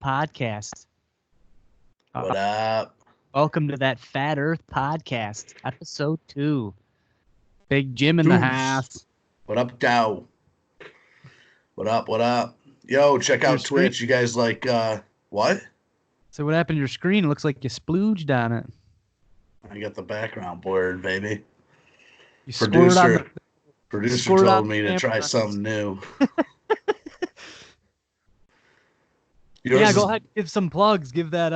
podcast. What up? Welcome to that Fat Earth podcast, episode 2. Big Jim in the Deuce. house. What up, Dow? What up? What up? Yo, check Your out Twitch. You guys like what? So what happened to your screen? It looks like you splooged on it. I got the background blurred, baby. You squirted on the Producer squirt on told me to try camera. something new. Yeah, go ahead. Give some plugs. Give that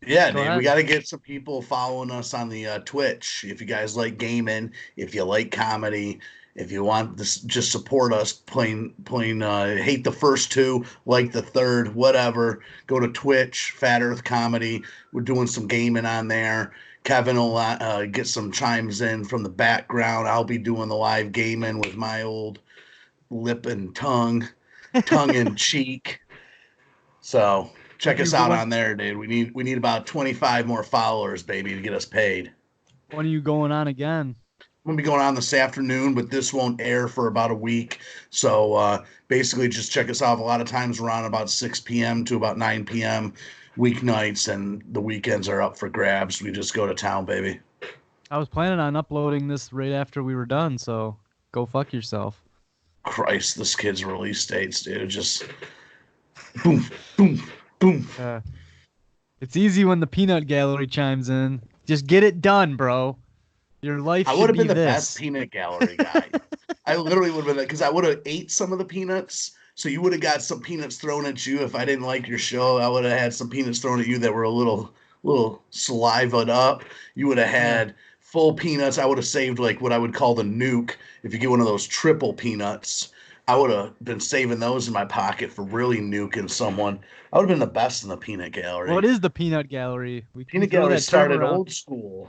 Yeah, Go dude, ahead. we got to get some people following us on the Twitch. If you guys like gaming, if you like comedy, if you want to just support us, plain hate the first two, like the third, whatever. Go to Twitch, Fat Earth Comedy. We're doing some gaming on there. Kevin will get some chimes in from the background. I'll be doing the live gaming with my old lip and tongue in cheek. So check us out on there, dude. We need about 25 more followers, baby, to get us paid. When are you going on again? I'm gonna be going on this afternoon, but this won't air for about a week. So basically, just check us out. A lot of times we're on about 6 p.m. to about 9 p.m. weeknights, and the weekends are up for grabs. We just go to town, baby. I was planning on uploading this right after we were done, so go fuck yourself. Christ, this kid's release dates, dude. Just boom, boom, boom. It's easy when the peanut gallery chimes in. Just get it done, bro. Your life I should would have be been the this. best peanut gallery guy. I literally would have been that because I would have ate some of the peanuts. So you would have got some peanuts thrown at you. If I didn't like your show, I would have had some peanuts thrown at you that were a little salivaed up. You would have had full peanuts. I would have saved like what I would call the nuke. If you get one of those triple peanuts, I would have been saving those in my pocket for really nuking someone. I would have been the best in the peanut gallery. What is the peanut gallery? Peanut gallery started old school.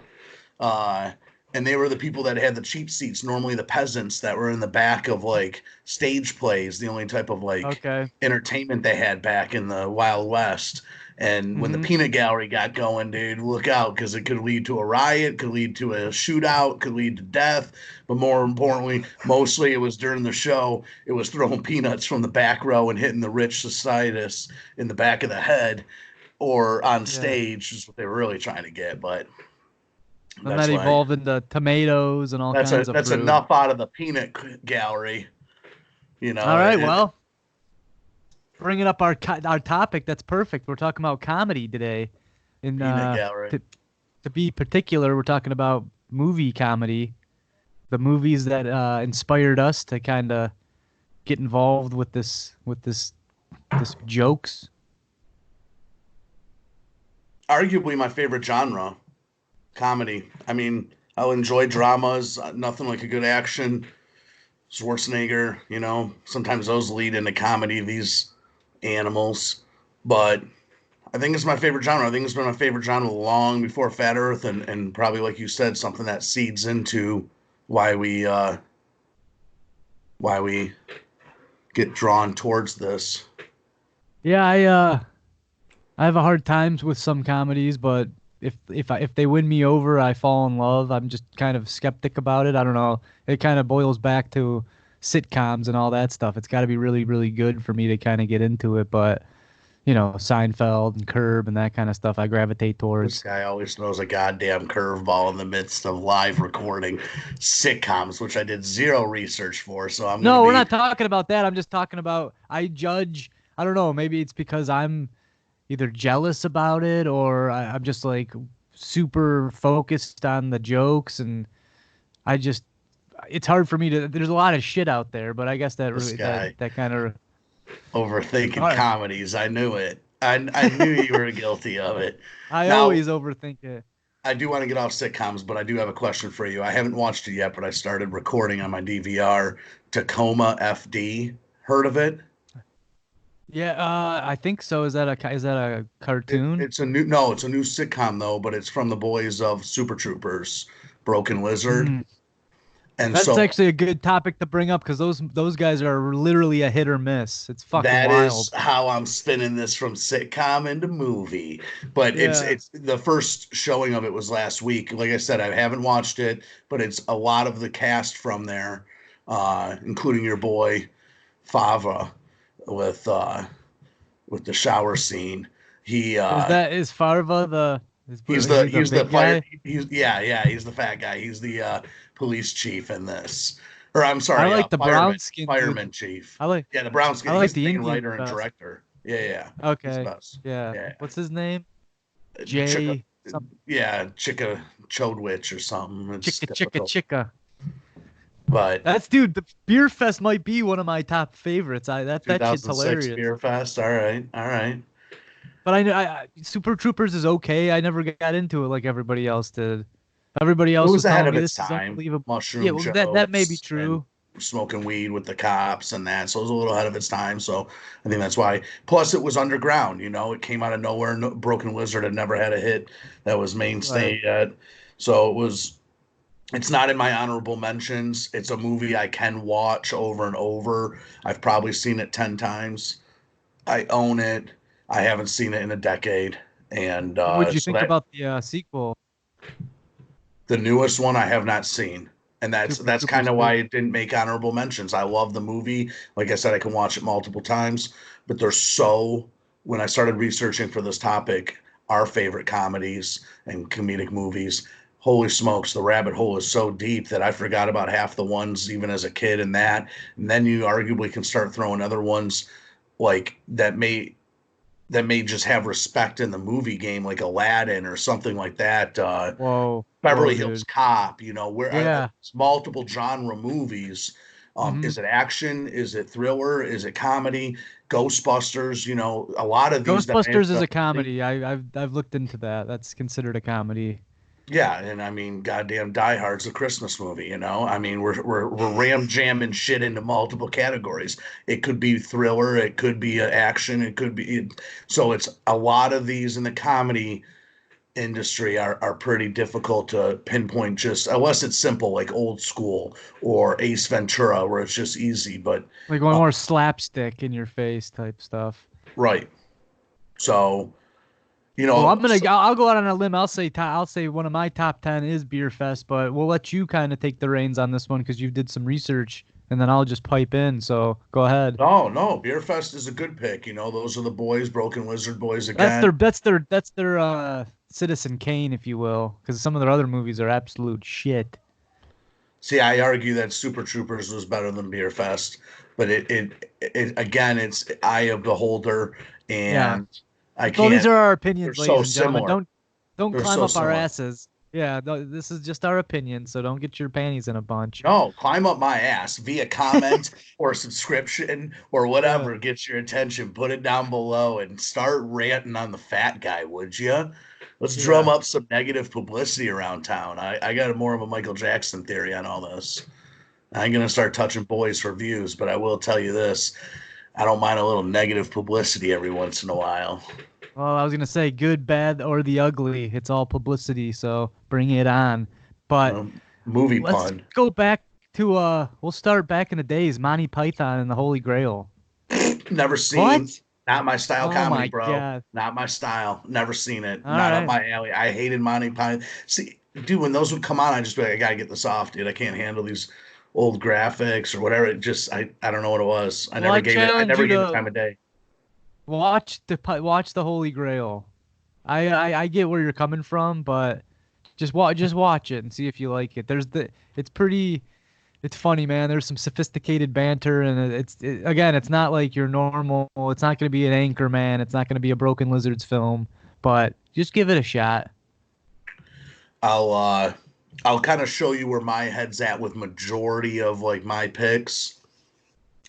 And they were the people that had the cheap seats, normally the peasants that were in the back of like stage plays, the only type of like entertainment they had back in the Wild West. And when the peanut gallery got going, dude, look out, because it could lead to a riot, could lead to a shootout, could lead to death. But more importantly, mostly it was during the show, it was throwing peanuts from the back row and hitting the rich societies in the back of the head or on stage is what they were really trying to get. But and that evolved into tomatoes and all kinds of fruit. That's enough out of the peanut gallery. You know. All right, well, bringing up our topic, that's perfect. We're talking about comedy today. In peanut gallery. To be particular, we're talking about movie comedy, the movies that inspired us to kind of get involved with this jokes. Arguably my favorite genre. Comedy. I mean, I'll enjoy dramas. Nothing like a good action. Schwarzenegger, you know, sometimes those lead into comedy, these animals. But I think it's my favorite genre. I think it's been my favorite genre long before Fat Earth, and probably, like you said, something that seeds into why we get drawn towards this. Yeah, I have a hard times with some comedies, but if they win me over, I fall in love. I'm just kind of skeptic about it. I don't know. It kind of boils back to sitcoms and all that stuff. It's got to be really, really good for me to kind of get into it. But, you know, Seinfeld and Curb and that kind of stuff I gravitate towards. This guy always throws a goddamn curveball in the midst of live recording sitcoms, which I did zero research for. So we're not talking about that. I'm just talking about I judge. I don't know. Maybe it's because I'm either jealous about it or I'm just like super focused on the jokes, and it's hard for me to. There's a lot of shit out there, but I guess that kind of overthinking comedies. I knew it. I knew you were guilty of it. I always overthink it. I do want to get off sitcoms, but I do have a question for you. I haven't watched it yet, but I started recording on my DVR Tacoma FD. Heard of it? Yeah, I think so. Is that a cartoon? It's a new sitcom though, but it's from the boys of Super Troopers, Broken Lizard. And that's actually a good topic to bring up because those guys are literally a hit or miss. It's fucking wild. That is how I'm spinning this from sitcom into movie. But it's the first showing of it was last week. Like I said, I haven't watched it, but it's a lot of the cast from there, including your boy Fava with with the shower scene. He Is Farva the he's is he the the big fire guy? he's the fat guy. He's the police chief in this. Or I'm I sorry, like the brown skin dude. fireman chief. I like Yeah, the brown I skin. like He's the the main Indian writer the and best. director. Yeah, yeah, he's the Okay. best. Yeah. Yeah, What's his name? Chicka, Jay something. yeah, Chicka Chodwich or something. It's Chicka chicka difficult, chicka. but That's dude. The Beer Fest might be one of my top favorites. That shit's 2006 hilarious. Beer Fest. All right, all right. But Super Troopers is okay. I never got into it like everybody else did. Everybody It else was was ahead telling of me its this is time. unbelievable. Yeah, Mushroom well that may be jokes and true. smoking weed with the cops and that. So it was a little ahead of its time. So I think that's why. Plus, it was underground. You know, it came out of nowhere. No, Broken Lizard had never had a hit that was Right. mainstay yet. So it was. It's not in my honorable mentions. It's a movie I can watch over and over. I've probably seen it 10 times. I own it. I haven't seen it in a decade. And What did you so think that about the sequel, the newest one I have not seen. And Super that's kind Troopers of why 2? it didn't make honorable mentions. I love the movie. Like I said, I can watch it multiple times, but they're so when I started researching for this topic, our favorite comedies and comedic movies, holy smokes, the rabbit hole is so deep that I forgot about half the ones even as a kid and that. And then you arguably can start throwing other ones like that may just have respect in the movie game, like Aladdin or something like that. Whoa, Beverly Hills dude. Cop, you know, where Yeah. it's multiple genre movies. hmm Is it action? Is it thriller? Is it comedy? Ghostbusters, you know, a lot of these that I Ghostbusters ended is up a seeing. comedy. I've looked into that. That's considered a comedy. Yeah, and I mean, goddamn, Die Hard's a Christmas movie. You know, I mean, we're ram jamming shit into multiple categories. It could be thriller, it could be action, it could be. So it's a lot of these in the comedy industry are pretty difficult to pinpoint just unless it's simple like old school or Ace Ventura where it's just easy. But Like one uh, more slapstick in your face type stuff. right, so you Well, know, I'll go out on a limb. I'll say one of my top 10 is Beer Fest, but we'll let you kind of take the reins on this one because you did some research, and then I'll just pipe in. So go ahead. no, Beer Fest is a good pick. You know, those are the boys, Broken Lizard boys again. That's their Citizen Kane, if you will, because some of their other movies are absolute shit. See, I argue that Super Troopers was better than Beer Fest, but it again, it's eye of beholder, Yeah. and I Well, these can't. are our They're opinions, so ladies and gentlemen. similar. Don't They're climb so up our similar. asses. Yeah, no, this is just our opinion, so don't get your panties in a bunch. No, climb up my ass via comment or subscription or Yeah. whatever gets your attention. Put it down below and start ranting on the fat guy, would you? Let's drum Yeah. up some negative publicity around town. I got more of a Michael Jackson theory on all this. I ain't gonna start touching boys for views, but I will tell you this: I don't mind a little negative publicity every once in a while. Well, I was gonna say good, bad, or the ugly. It's all publicity, so bring it on. But Movie let's pun. go back to we'll start back in the days, Monty Python and the Holy Grail. Never seen. What? Not my style Oh comedy, my bro. God. Not my style. Never seen it. All Not up right. my alley. I hated Monty Python. See, dude, when those would come on, I just be like, I gotta get this off, dude. I can't handle these old graphics or whatever. It just, I don't know what it was. Well, I I challenge never you gave it to time of day. watch the Holy Grail. I get where you're coming from, but just watch it and see if you like it. It's pretty it's funny, man. There's some sophisticated banter, and again, it's not like your normal. It's not going to be an Anchorman. It's not going to be a Broken Lizards film, but just give it a shot. I'll, uh, I'll kind of show you where my head's at with majority of like my picks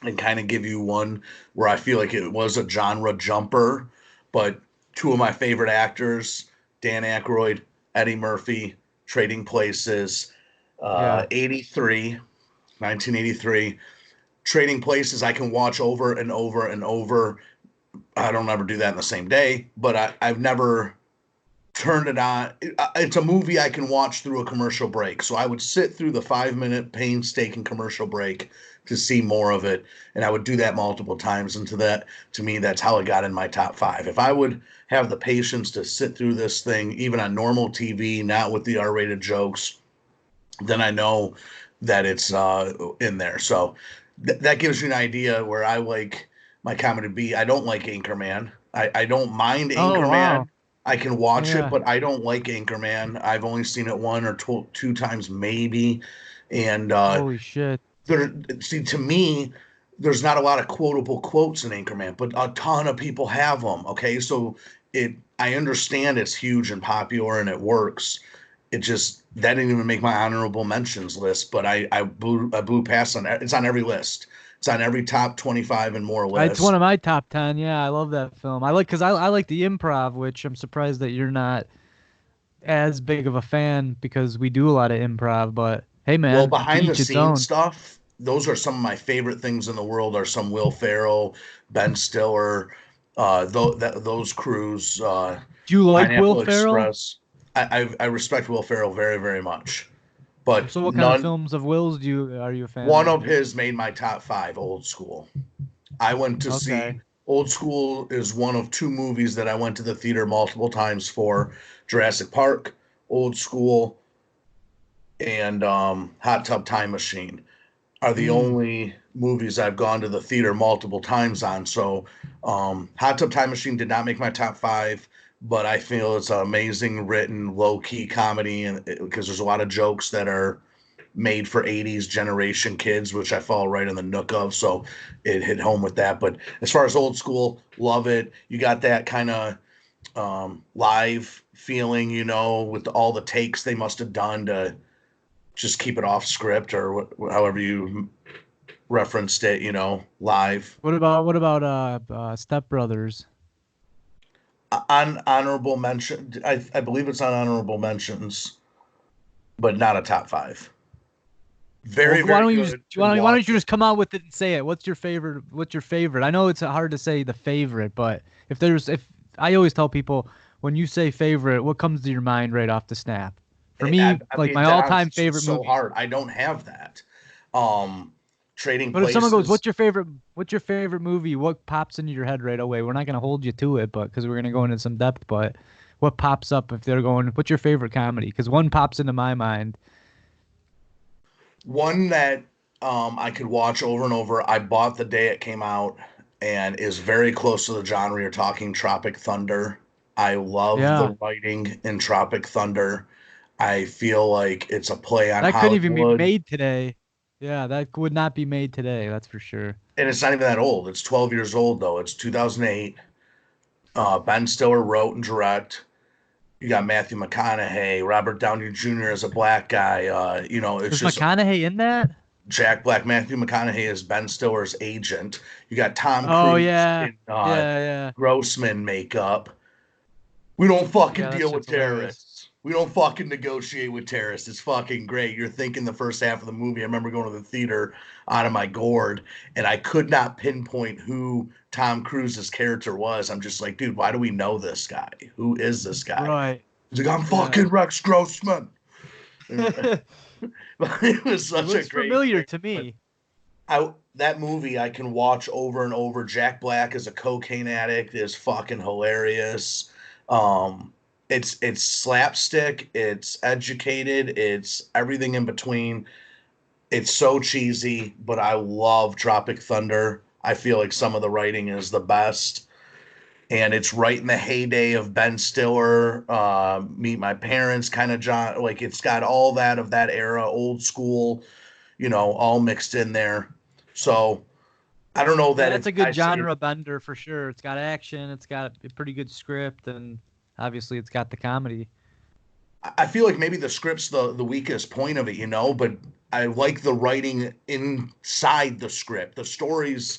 and kind of give you one where I feel like it was a genre jumper, but two of my favorite actors, Dan Aykroyd, Eddie Murphy, Trading Places, Yeah. 83, 1983. Trading Places I can watch over and over and over. I don't ever do that in the same day, but I've never turned it on. It's a movie I can watch through a commercial break. So I would sit through the 5 minute painstaking commercial break to see more of it. And I would do that multiple times. And to me, that's how it got in my top five. If I would have the patience to sit through this thing, even on normal TV, not with the R rated jokes, then I know that it's in there. So that gives you an idea where I like my comedy to be. I don't like Anchorman. I don't mind Oh wow. Anchorman. I can watch it, Yeah. but I don't like Anchorman. I've only seen it one or two times maybe, and Holy shit. there. See, to me, there's not a lot of quotable quotes in Anchorman, but a ton of people have them. Okay, so it. I understand it's huge and popular and it works. It just that didn't even make my honorable mentions list, but I blew past on it. It's on every list. It's on every top 25 and more It's one list. of my top 10. Yeah, I love that film. I like because I like the improv, which I'm surprised that you're not as big of a fan because we do a lot of improv, but hey Well, man, to behind the each its scenes own. stuff, those are some of my favorite things in the world. Are some Will Ferrell, Ben Stiller, those crews, Do you like Will Pineapple Ferrell? Express. I respect Will Ferrell very very much, but So what kind of none. films of Will's do you are you a fan One of? of his made my top five. Old School. I went to see Okay. Old School is one of two movies that I went to the theater multiple times for. Jurassic Park, Old School, and Hot Tub Time Machine are the Mm. only movies I've gone to the theater multiple times on. So, Hot Tub Time Machine did not make my top five, but I feel it's an amazing written, low key comedy, and because there's a lot of jokes that are made for 80s generation kids, which I fall right in the nook of. So it hit home with that. But as far as Old School, love it. You got that kind of live feeling, with all the takes they must have done to just keep it off script or however you referenced it, live. Step Brothers? On honorable mention, I believe it's on honorable mentions, but not a top five. Well, Very, very good. Could why don't watch you it. just come out with it and say it? What's your favorite? What's your favorite? I know it's hard to say the favorite, but if I always tell people when you say favorite, what comes to your mind right off the snap? For I, me, I like mean, my that all-time honestly, it's favorite so movie. hard. I don't have that. Um, Trading But if someone goes, Places. What's your favorite movie?" What pops into your head right away? We're not gonna hold you to it, but because we're gonna go into some depth. But what pops up if they're going, "What's your favorite comedy?" Because one pops into my mind. One that I could watch over and over. I bought the day it came out and is very close to the genre you're talking, Tropic Thunder. I love Yeah, the writing in Tropic Thunder. I feel like it's a play on that couldn't even be Hollywood, made today. Yeah, that would not be made today. That's for sure. and it's not even that old. It's 12 years old though. It's 2008. Ben Stiller wrote and direct. You got Matthew McConaughey, Robert Downey Jr. as a black guy. It's Is just McConaughey in that? Jack Black. Matthew McConaughey is Ben Stiller's agent. You got Tom Oh Cruise yeah, in yeah. Grossman makeup. We don't fucking Yeah, that deal with shit's hilarious. terrorists. We don't fucking negotiate with terrorists. It's fucking great. You're thinking the first half of the movie. I remember going to the theater out of my gourd, and I could not pinpoint who Tom Cruise's character was. I'm just like, dude, why do we know this guy? Who is this guy? Right. He's like, I'm Yeah. fucking Rex Grossman. It was It such a looks great familiar thing. to But me. that movie I can watch over and over. Jack Black as a cocaine addict is fucking hilarious. Um, it's slapstick, it's educated, it's everything in between. It's so cheesy, but I love Tropic Thunder. I feel like some of the writing is the best. And it's right in the heyday of Ben Stiller, Meet My Parents, kind of John. Like it's got all that of that era, old school, all mixed in there. So I don't know that Yeah, it's it's. a I good say genre bender for sure. It's got action, it's got a pretty good script, and obviously it's got the comedy. I feel like maybe the script's the weakest point of it, but I like the writing inside the script. The story's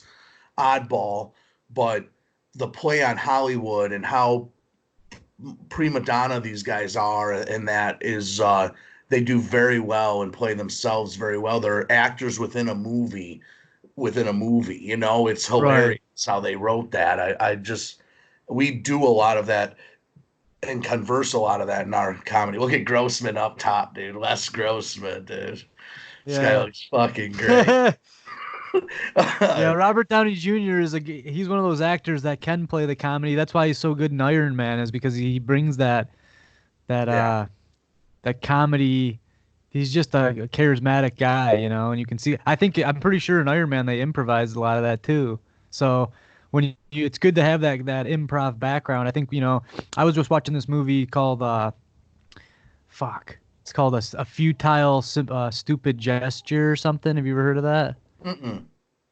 oddball, but the play on Hollywood and how prima donna these guys are, and that is they do very well and play themselves very well. They're actors within a movie. It's Right. hilarious how they wrote that. I just we do a lot of that and converse a lot of that in our comedy. Look at Grossman up top, dude. Les Grossman, dude. This guy Yeah. looks fucking great. Yeah, Robert Downey Jr. he's one of those actors that can play the comedy. That's why he's so good in Iron Man is because he brings that Yeah. uh that comedy. He's just a charismatic guy, and you can see. I'm pretty sure in Iron Man they improvised a lot of that too. So when it's good to have that improv background. I think, I was just watching this movie called fuck. It's called a futile stupid gesture or something. Have you ever heard of that? Mm-mm.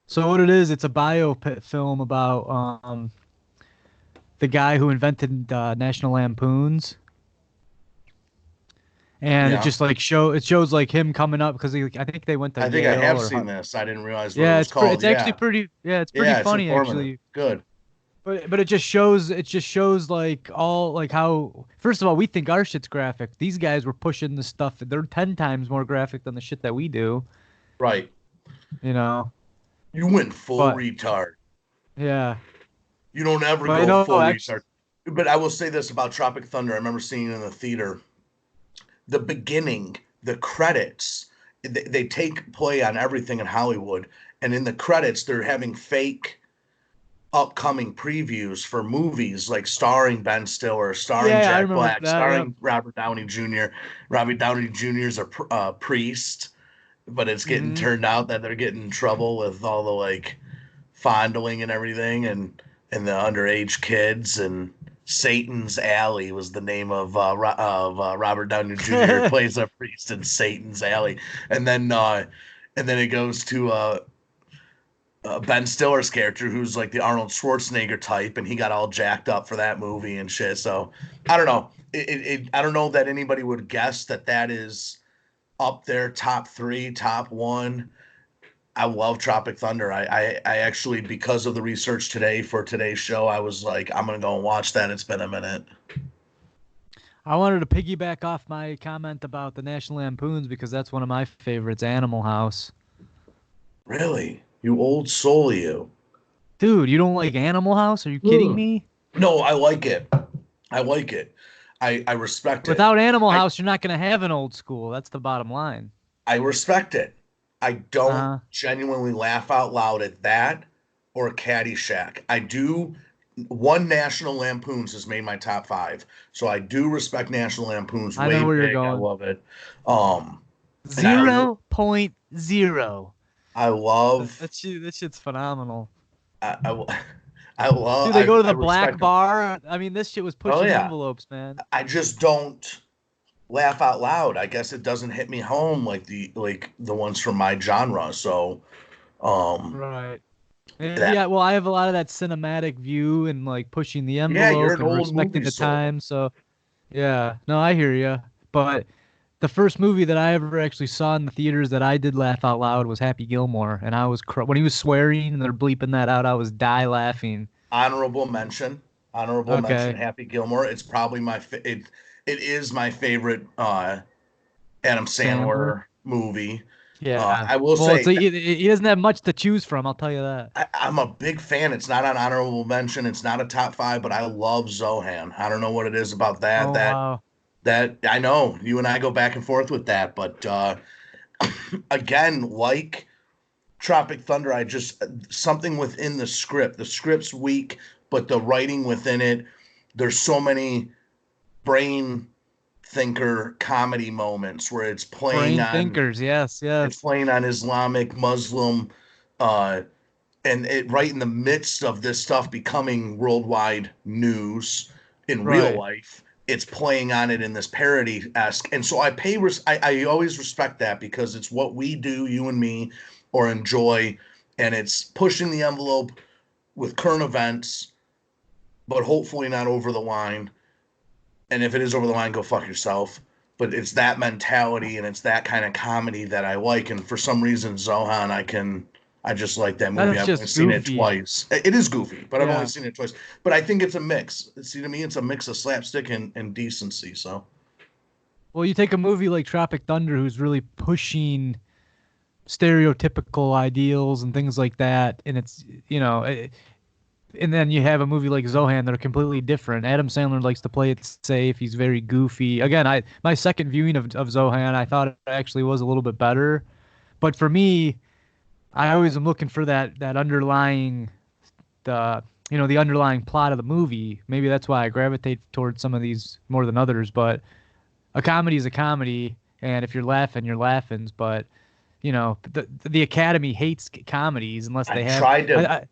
So what it is, it's a biopic film about the guy who invented National Lampoons, and Yeah. it shows like him coming up because I think they went to I think I Yale have or seen this. I didn't realize what it yeah, was called. it's actually Yeah. pretty it's pretty Yeah, it's funny informative. actually. Good. But it just shows like all like how first of all we think our shit's graphic. These guys were pushing the stuff that they're 10 times more graphic than the shit that we do, Right. you know. You went full But retard. yeah. You don't ever But go full actually, retard. But I will say this about Tropic Thunder. I remember seeing it in the theater. The beginning, the credits, they take play on everything in Hollywood. And in the credits, they're having fake upcoming previews for movies like starring Ben Stiller, starring yeah, I Jack remember Black, that. Yep. starring Robert Downey Jr. Robbie Downey Jr. is a priest, but it's getting Hmm. turned out that they're getting in trouble with all the like fondling and everything, and the underage kids. And Satan's Alley was the name of Robert Downey Jr. Who plays a priest in Satan's Alley, and then it goes to Ben Stiller's character, who's like the Arnold Schwarzenegger type, and he got all jacked up for that movie and shit. So I don't know. I don't know that anybody would guess that that is up there, top three, top one. I love Tropic Thunder. I actually, because of the research today for today's show, I was like, I'm gonna go and watch that. It's been a minute. I wanted to piggyback off my comment about the National Lampoons because that's one of my favorites, Animal House. Really, you old soul, you. Dude, you don't like Animal House? Are you kidding Hmm. me? No, I like it. I like it. I respect it. Without Animal I House, you're not gonna have an old school. That's the bottom line. I respect it. I don't Uh-huh. genuinely laugh out loud at that or Caddyshack. I do. One National Lampoons has made my top five, so I do respect National Lampoons I way know where you're big. I going. love it. Um, and 0.0. I love That shit's phenomenal. I I love Dude, they go to I the black respect them. bar. I mean, this shit was Oh pushing yeah, envelopes, man. I just don't laugh out loud. I guess it doesn't hit me home like the ones from my genre. So um Right. And that yeah, well, I have a lot of that cinematic view and like pushing the yeah, you're envelope an and old respecting movie the soul. time. So, yeah, no, I hear you. But the first movie that I ever actually saw in the theaters that I did laugh out loud was Happy Gilmore, and when he was swearing and they're bleeping that out, I was die laughing. Honorable mention. Honorable mention. Okay. Happy Gilmore. It's probably it is my favorite Adam Sandler. Sandler movie. Yeah. I will Well, say he doesn't have much to choose from, I'll tell you that. I'm a big fan. It's not an honorable mention. It's not a top five, but I love Zohan. I don't know what it is about that. Oh, wow. That I know you and I go back and forth with that, but again, like Tropic Thunder, I just something within the script. The script's weak, but the writing within it, there's so many brain thinker comedy moments where Brain thinkers. Yes, it's yes. playing on Islamic, Muslim, uh, and it right in the midst of this stuff becoming worldwide news in real Right. life. It's playing on it in this parody esque, and so I always respect that because it's what we do, you and me, or enjoy, and it's pushing the envelope with current events, but hopefully not over the line. And if it is over the line, go fuck yourself. But it's that mentality and it's that kind of comedy that I like. And for some reason, Zohan, I just like that movie. That's I've only just seen it goofy. twice. It is goofy, but I've only Yeah. seen it twice. But I think it's a mix. See, to me, it's a mix of slapstick and decency. So Well, you take a movie like Tropic Thunder, who's really pushing stereotypical ideals and things like that, and and then you have a movie like Zohan that are completely different. Adam Sandler likes to play it safe. He's very goofy. Again, I my second viewing of Zohan, I thought it actually was a little bit better. But for me, I always am looking for that underlying the underlying plot of the movie. Maybe that's why I gravitate towards some of these more than others. But a comedy is a comedy, and if you're laughing, you're laughing. But the Academy hates comedies unless they I've have. tried I, to I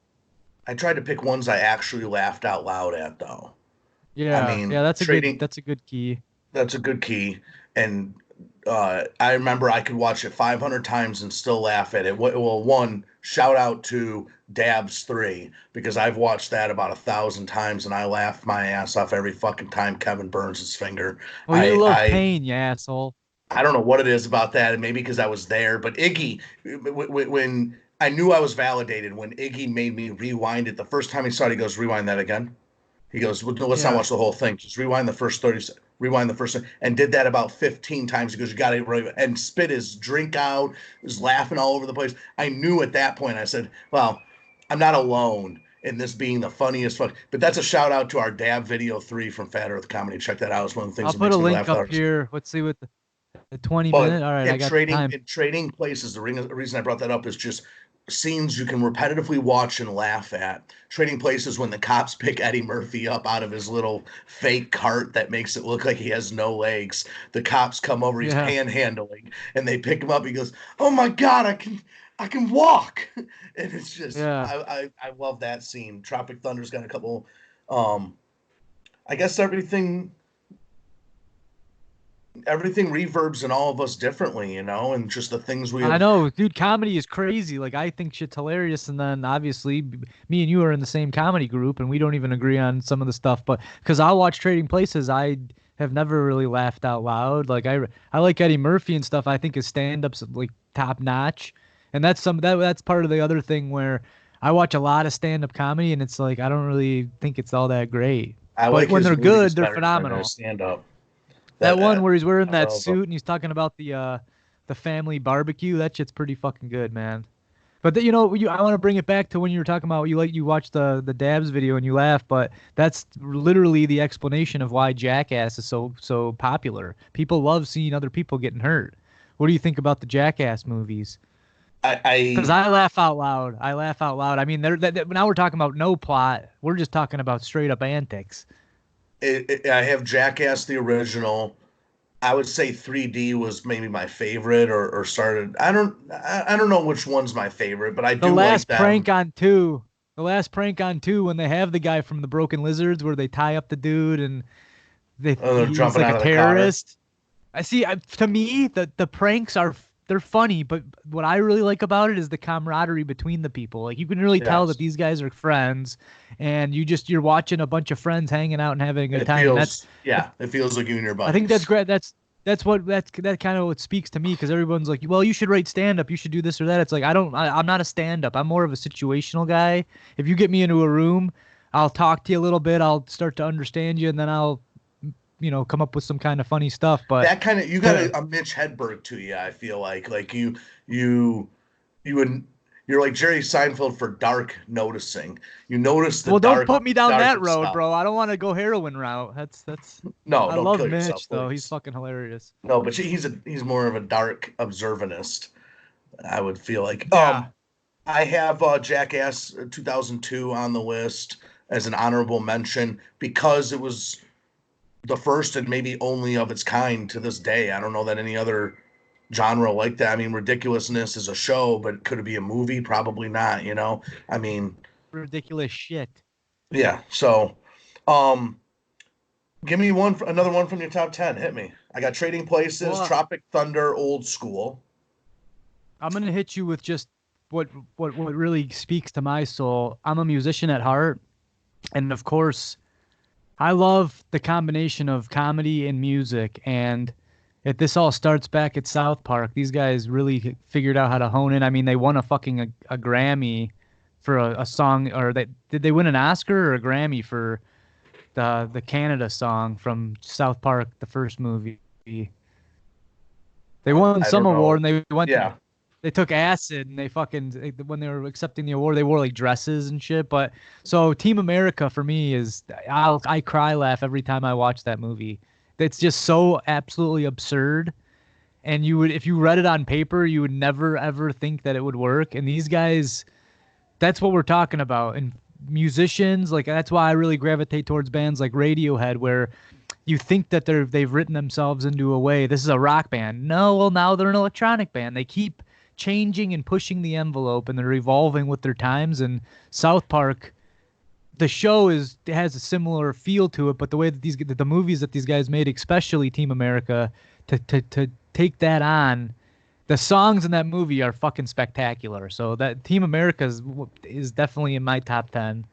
I tried to pick ones I actually laughed out loud at, though. I Yeah, mean, yeah, trading that's a good key. that's a good key. And I remember I could watch it 500 times and still laugh at it. Well, one, shout out to Dabs 3, because I've watched that about 1,000 times and I laugh my ass off every fucking time Kevin burns his finger. Well, you I, love I, pain, you asshole. I don't know what it is about that, and maybe because I was there, but Iggy, when I knew I was validated, when Iggy made me rewind it the first time he saw it, he goes, "Rewind that again." He goes, well, no, let's not Yeah. watch the whole thing. Just rewind the first 30, rewind the first, and did that about 15 times. He goes, you got it right. And spit his drink out, was laughing all over the place. I knew at that point, I said, well, I'm not alone in this being the funniest fuck. But that's a shout out to our Dab Video 3 from Fat Earth Comedy. Check that out. It's one of the things I'll that put a makes me link laugh up hard. here. Let's see what the 20 But minute. All right, I in got the trading time. in trading places, the reason I brought that up is just scenes you can repetitively watch and laugh at. Trading places when the cops pick Eddie Murphy up out of his little fake cart that makes it look like he has no legs. The cops come over, he's Yeah. panhandling, and they pick him up. He goes, "Oh my god, I can walk," and it's just Yeah. I love that scene. Tropic Thunder's got a couple. Um, I guess everything reverbs in all of us differently, and just the things we I have. know, dude, comedy is crazy. Like I think shit's hilarious and then obviously me and you are in the same comedy group and we don't even agree on some of the stuff, but cuz I watch Trading Places, I have never really laughed out loud. Like I like Eddie Murphy and stuff. I think his stand-ups like top notch. And that's part of the other thing where I watch a lot of stand-up comedy and it's like I don't really think it's all that great. I But like when his they're movies good, they're better than his phenomenal. stand up. That That one where he's wearing I that love. suit and he's talking about the family barbecue, that shit's pretty fucking good, man. But I want to bring it back to when you were talking about you watched the Dabs video and you laugh, but that's literally the explanation of why Jackass is so popular. People love seeing other people getting hurt. What do you think about the Jackass movies? Because I I laugh out loud. I laugh out loud. I mean, now we're talking about no plot. We're just talking about straight up antics. I have Jackass the original. I would say 3D was maybe my favorite, or started. I don't know which one's my favorite, but I The do like last them. prank on two. The last prank on two when they have the guy from the Broken Lizards where they tie up the dude and Oh, they're he's jumping like a out of the car. terrorist. To me the pranks they're funny, but what I really like about it is the camaraderie between the people. Like you can really tell that Yes, these guys are friends, and you're watching a bunch of friends hanging out and having a good it time, and feels. Yeah, it feels like you and your I think that's buddies. great. That kind of what speaks to me because everyone's like, well, you should write stand up, you should do this or that. It's like I'm not a stand up. I'm more of a situational guy. If you get me into a room, I'll talk to you a little bit. I'll start to understand you, and then I'll come up with some kind of funny stuff. But That kind of you got to a Mitch Hedberg to you. I feel like you you would you're like Jerry Seinfeld for dark noticing. You notice the well, don't put me down that darker road, stuff. bro. I don't want to go heroin route. That's No, I don't love kill yourself, Mitch though. He's please. fucking hilarious. No, but he's more of a dark observantist. I would feel like. Yeah. I have Jackass 2002 on the list as an honorable mention because it was the first and maybe only of its kind to this day. I don't know that any other genre like that. I mean, Ridiculousness is a show, but could it be a movie? Probably not. I mean, Ridiculous shit. yeah. So, um, give me another one from your top 10. Hit me. I got Trading Places, Well, Tropic Thunder, Old School. I'm gonna hit you with just what what really speaks to my soul. I'm a musician at heart, and of course, I love the combination of comedy and music. And this all starts back at South Park. These guys really figured out how to hone in. I mean, they won a Grammy for a song, or did they win an Oscar or a Grammy for the Canada song from South Park, the first movie? They won I some don't award, know. and Yeah, they took acid and when they were accepting the award, they wore like dresses and shit. But so Team America for me is I cry laugh every time I watch that movie. It's just so absolutely absurd. And if you read it on paper, you would never ever think that it would work. And these guys, that's what we're talking about. And musicians, like that's why I really gravitate towards bands like Radiohead, where you think that they've written themselves into a way. This is a rock band. No, well now they're an electronic band. They keep changing and pushing the envelope, and they're evolving with their times. And South Park, the show has a similar feel to it, but the way that the movies that these guys made, especially Team America, to take that on, the songs in that movie are fucking spectacular. So that Team America is definitely in my top 10.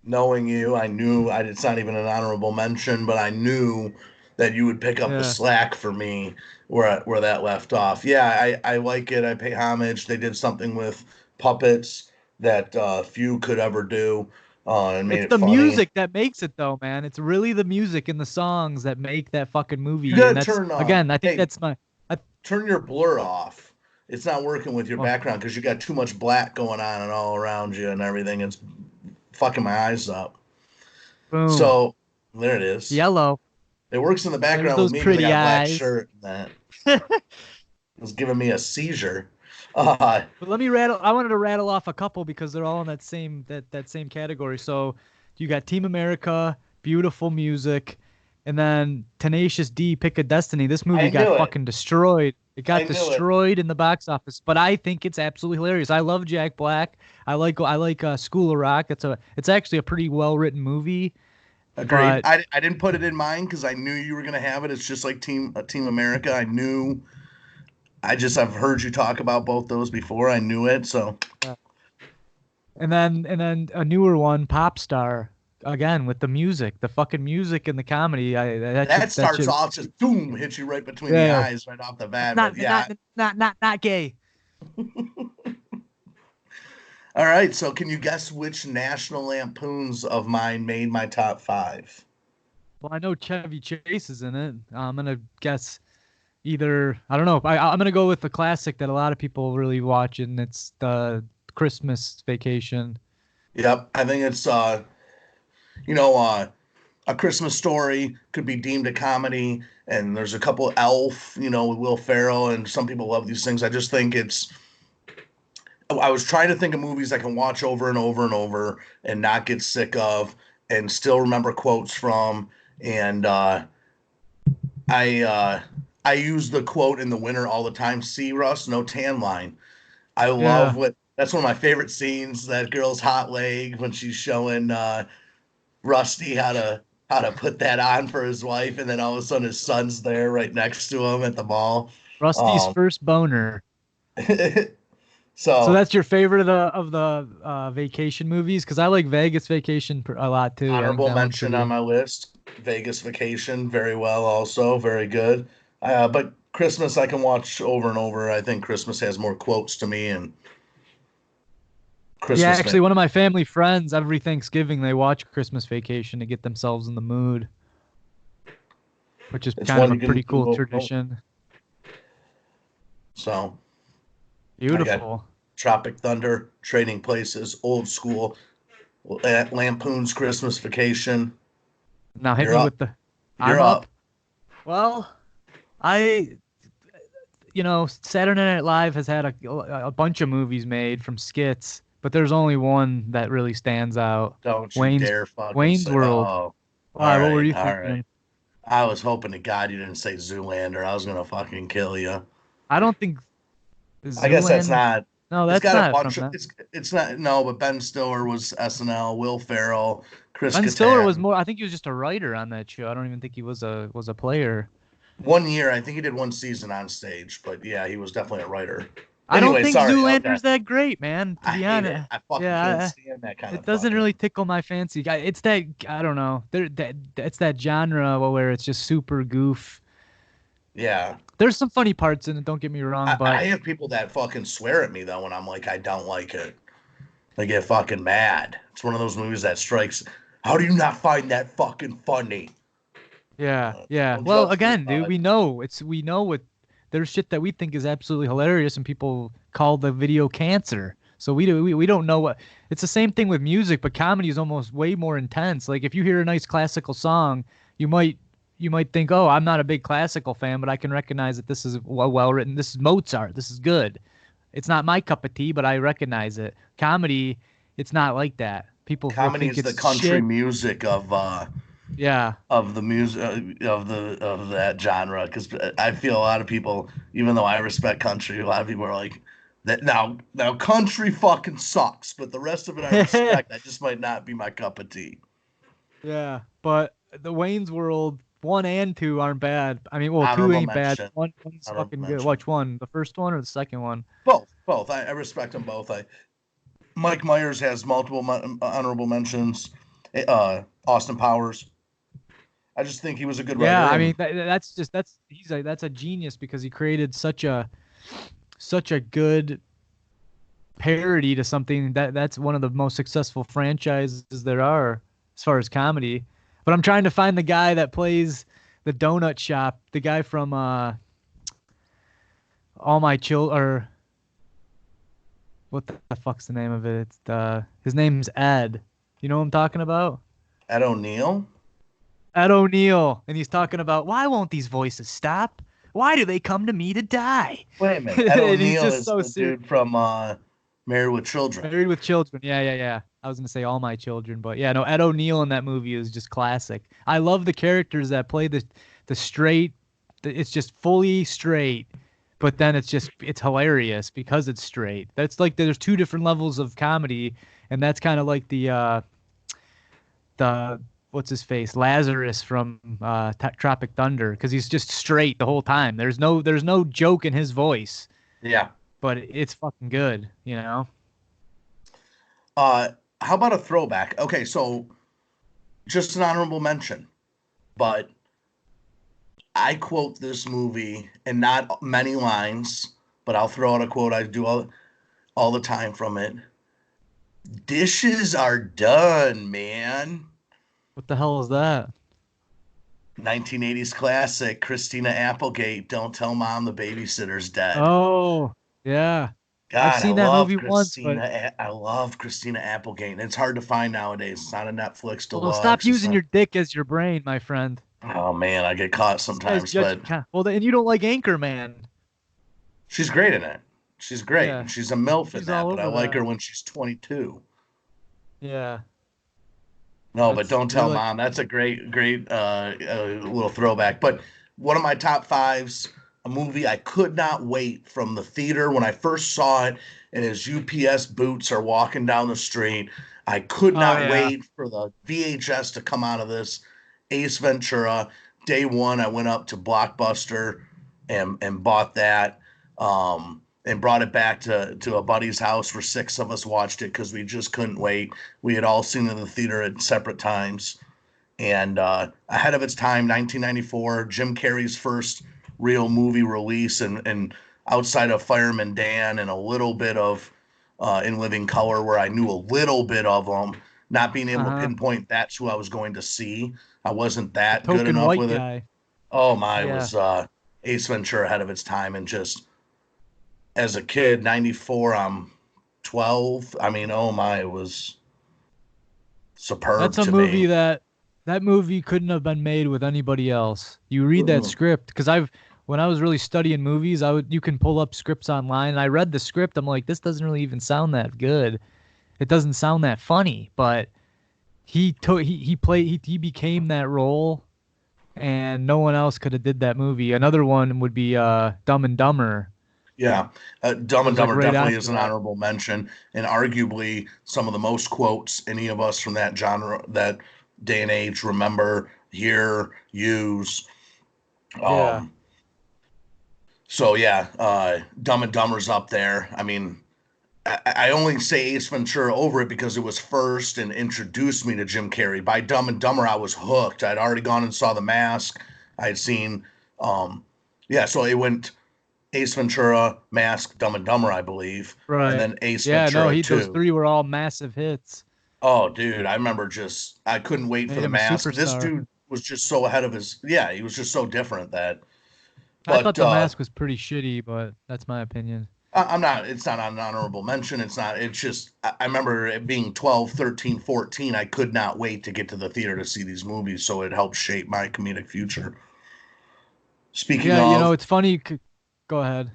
Knowing you, I knew it's not even an honorable mention, but I knew that you would pick up the Yeah. slack for me where that left off. Yeah, I like it. I pay homage. They did something with puppets that few could ever do, and made It's it the funny. music that makes it though, man. It's really the music and the songs that make that fucking You movie. And gotta that's turn again, I think hey, that's my I, turn your blur off. It's not working with your well, background because you got too much black going on and all around you and everything. It's fucking my eyes up. boom. So there it is. Yellow. It works in the There's background with those me because I pretty got a black eyes. shirt and that was giving me a seizure. But let me rattle. I wanted to rattle off a couple because they're all in that same category. So you got Team America, beautiful music, and then Tenacious D, Pick a Destiny. This I movie got knew it. fucking destroyed. It I got knew it. destroyed in the box office, but I think it's absolutely hilarious. I love Jack Black. I like School of Rock. It's actually a pretty well written movie, Agreed. but I didn't put it in mine because I knew you were gonna have it. It's just like Team America. I knew. I've heard you talk about both those before. I knew it. So and then a newer one, Pop Star. Again with the music, the fucking music and the comedy. I that that should that starts should off just boom, hits you right between the yeah. eyes right off the It's bat. not But not yeah. not gay. All right. So can you guess which National Lampoons of mine made my top five? Well, I know Chevy Chase is in it. I'm gonna guess either I don't know. I'm gonna go with the classic that a lot of people really watch, and it's the Christmas Vacation. Yep. I think it's you know, A Christmas Story could be deemed a comedy, and there's a couple Elf, with Will Ferrell, and some people love these things. I just think it's. I was trying to think of movies I can watch over and over and over and not get sick of, and still remember quotes from. And I uh, I use the quote in The Winter all the time. See, Russ, no tan line. I love Yeah, what. That's one of my favorite scenes. That girl's hot leg when she's showing Rusty how to put that on for his wife, and then all of a sudden his son's there right next to him at the mall. Rusty's Um, first boner. So so that's your favorite of the vacation movies? Because I like Vegas Vacation a lot too. I think honorable that one's mention on pretty. my list. Vegas Vacation, very well, also very good. But Christmas I can watch over and over. I think Christmas has more quotes to me, and Yeah, Christmas actually, make one of my family friends every Thanksgiving they watch Christmas Vacation to get themselves in the mood, which is it's kind of one a you can pretty do cool over and over. tradition. So I got Beautiful. Tropic Thunder, Trading Places, Old School, Lampoon's Christmas Vacation. Now hit You're me up. with the. You're I'm up. up. Well, I, Saturday Night Live has had a bunch of movies made from skits, but there's only one that really stands out. Don't you Wayne's dare fucking Wayne's say, World. oh, Why? What were you all right. thinking? I was hoping to God you didn't say Zoolander. I was gonna fucking kill you. I don't think I guess that's Zoolander. not. No, It's that's got a not bunch from of. that. It's not. No, but Ben Stiller was SNL. Will Ferrell, Chris Ben Stiller was Kattan. more. I think he was just a writer on that show. I don't even think he was a player. 1 year, I think he did one season on stage, but yeah, he was definitely a writer. I don't Anyway, think sorry. Okay, Zoolander's that great, man. To I be hate it. honest, I fucking can't yeah, stand that kind it of doesn't really fucking. tickle my fancy. It's that I don't know. It's that genre where it's just super goof. Yeah, There's some funny parts in it. Don't get me wrong, I but have people that fucking swear at me though when I'm like I don't like it. They get fucking mad. It's one of those movies that strikes. How do you not find that fucking funny? yeah, yeah. Don't Well, judge me, again, dude, bud. we know what there's shit that we think is absolutely hilarious, and people call the video cancer. So we don't know what. It's the same thing with music, but comedy is almost way more intense. Like if you hear a nice classical song, you might you might think, oh, I'm not a big classical fan, but I can recognize that this is well written. This is Mozart. This is good. It's not my cup of tea, but I recognize it. Comedy, it's not like that. People will Comedy think is the it's country shit. music Yeah. of the music of that genre because I feel a lot of people, even though I respect country, a lot of people are like, That now country fucking sucks, but the rest of it I respect. That just might not be my cup of tea. Yeah, but the Wayne's World 1 and 2 aren't bad. I mean, well, two Honorable ain't bad. mention. One's Honorable fucking good. mention. Which one? The first one or the second one? Both. I respect them both. Mike Myers has multiple honorable mentions. Austin Powers. I just think he was a good Yeah, writer, I and mean that's a genius because he created such a good parody to something that's one of the most successful franchises there are as far as comedy. But I'm trying to find the guy that plays the donut shop, the guy from All My Chill or what the fuck's the name of it? It's his name's Ed. You know what I'm talking about? Ed O'Neill. Ed O'Neill, and he's talking about why won't these voices stop? Why do they come to me to die? Wait a minute. Ed And he's O'Neill just is so the serious. dude from Married with Children. Married with Children. Yeah, yeah, yeah. I was gonna say All My Children, but yeah, no. Ed O'Neill in that movie is just classic. I love the characters that play the straight. It's just fully straight, but then it's hilarious because it's straight. That's like there's two different levels of comedy, and that's kind of like the what's his face Lazarus from Tropic Thunder because he's just straight the whole time. There's no joke in his voice, Yeah. but it's fucking good, you know. Uh, how about a throwback? Okay, so just an honorable mention, but I quote this movie and not many lines, but I'll throw out a quote I do all the time from it. Dishes are done, man. What the hell is that? 1980s classic, Christina Applegate. Don't tell mom the babysitter's dead. Oh, yeah. I've God, I seen that love movie once, but Christina. I love Christina Applegate. And it's hard to find nowadays. It's not a Netflix well, stop deluxe. It's using not. your dick as your brain, my friend. Oh man, I get caught This guy's sometimes, judging. but Well, and you don't like Anchorman. she's great in it. She's great, Yeah, and she's a milf in she's that. all But I over like that. her when she's 22. Yeah, No, but that's don't you're tell like, mom. That's a great little throwback. But one of my top fives, a movie I could not wait from the theater when I first saw it, and his UPS boots are walking down the street. I could oh not yeah. wait for the VHS to come out of this. Ace Ventura. Day one, I went up to Blockbuster and bought that. And brought it back to a buddy's house where six of us watched it because we just couldn't wait. We had all seen it in the theater at separate times. And ahead of its time, 1994, Jim Carrey's first real movie release, and outside of Fireman Dan and a little bit of In Living Color, where I knew a little bit of them, not being able to Uh-huh. pinpoint that's who I was going to see. I wasn't The that good token enough white with it. guy. Oh my, it Yeah. was Ace Ventura ahead of its time, and just as a kid, 94, I'm 12. I mean, oh my, it was That's superb a to me. movie that movie couldn't have been made with anybody else. You read that Mm-mm. script because I've when I was really studying movies, you can pull up scripts online and I read the script. I'm like, this doesn't really even sound that good. It doesn't sound that funny, but he became that role and no one else could have did that movie. Another one would be Dumb and Dumber. Yeah, Dumb and Goes like Dumber right definitely after is an that. honorable mention, and arguably some of the most quotes any of us from that genre, that day and age, remember, hear, use. Yeah. Um, so yeah, Dumb and Dumber's up there. I mean, I only say Ace Ventura over it because it was first and introduced me to Jim Carrey. By Dumb and Dumber, I was hooked. I'd already gone and saw The Mask. I'd seen, um, yeah, so it went Ace Ventura, Mask, Dumb and Dumber, I believe, and Right. then Ace Yeah, no, Ventura he those 2. three were all massive hits. Oh, dude, I remember just, I couldn't wait for Made The him a Mask. This superstar. dude was just so ahead of his, yeah, he was just so different that, I but thought The Mask was pretty shitty, but that's my opinion. I'm not, it's not an honorable mention. It's not, it's just, I remember it being 12, 13, 14. I could not wait to get to the theater to see these movies. So it helped shape my comedic future. Speaking Yeah, of, it's funny. Go ahead.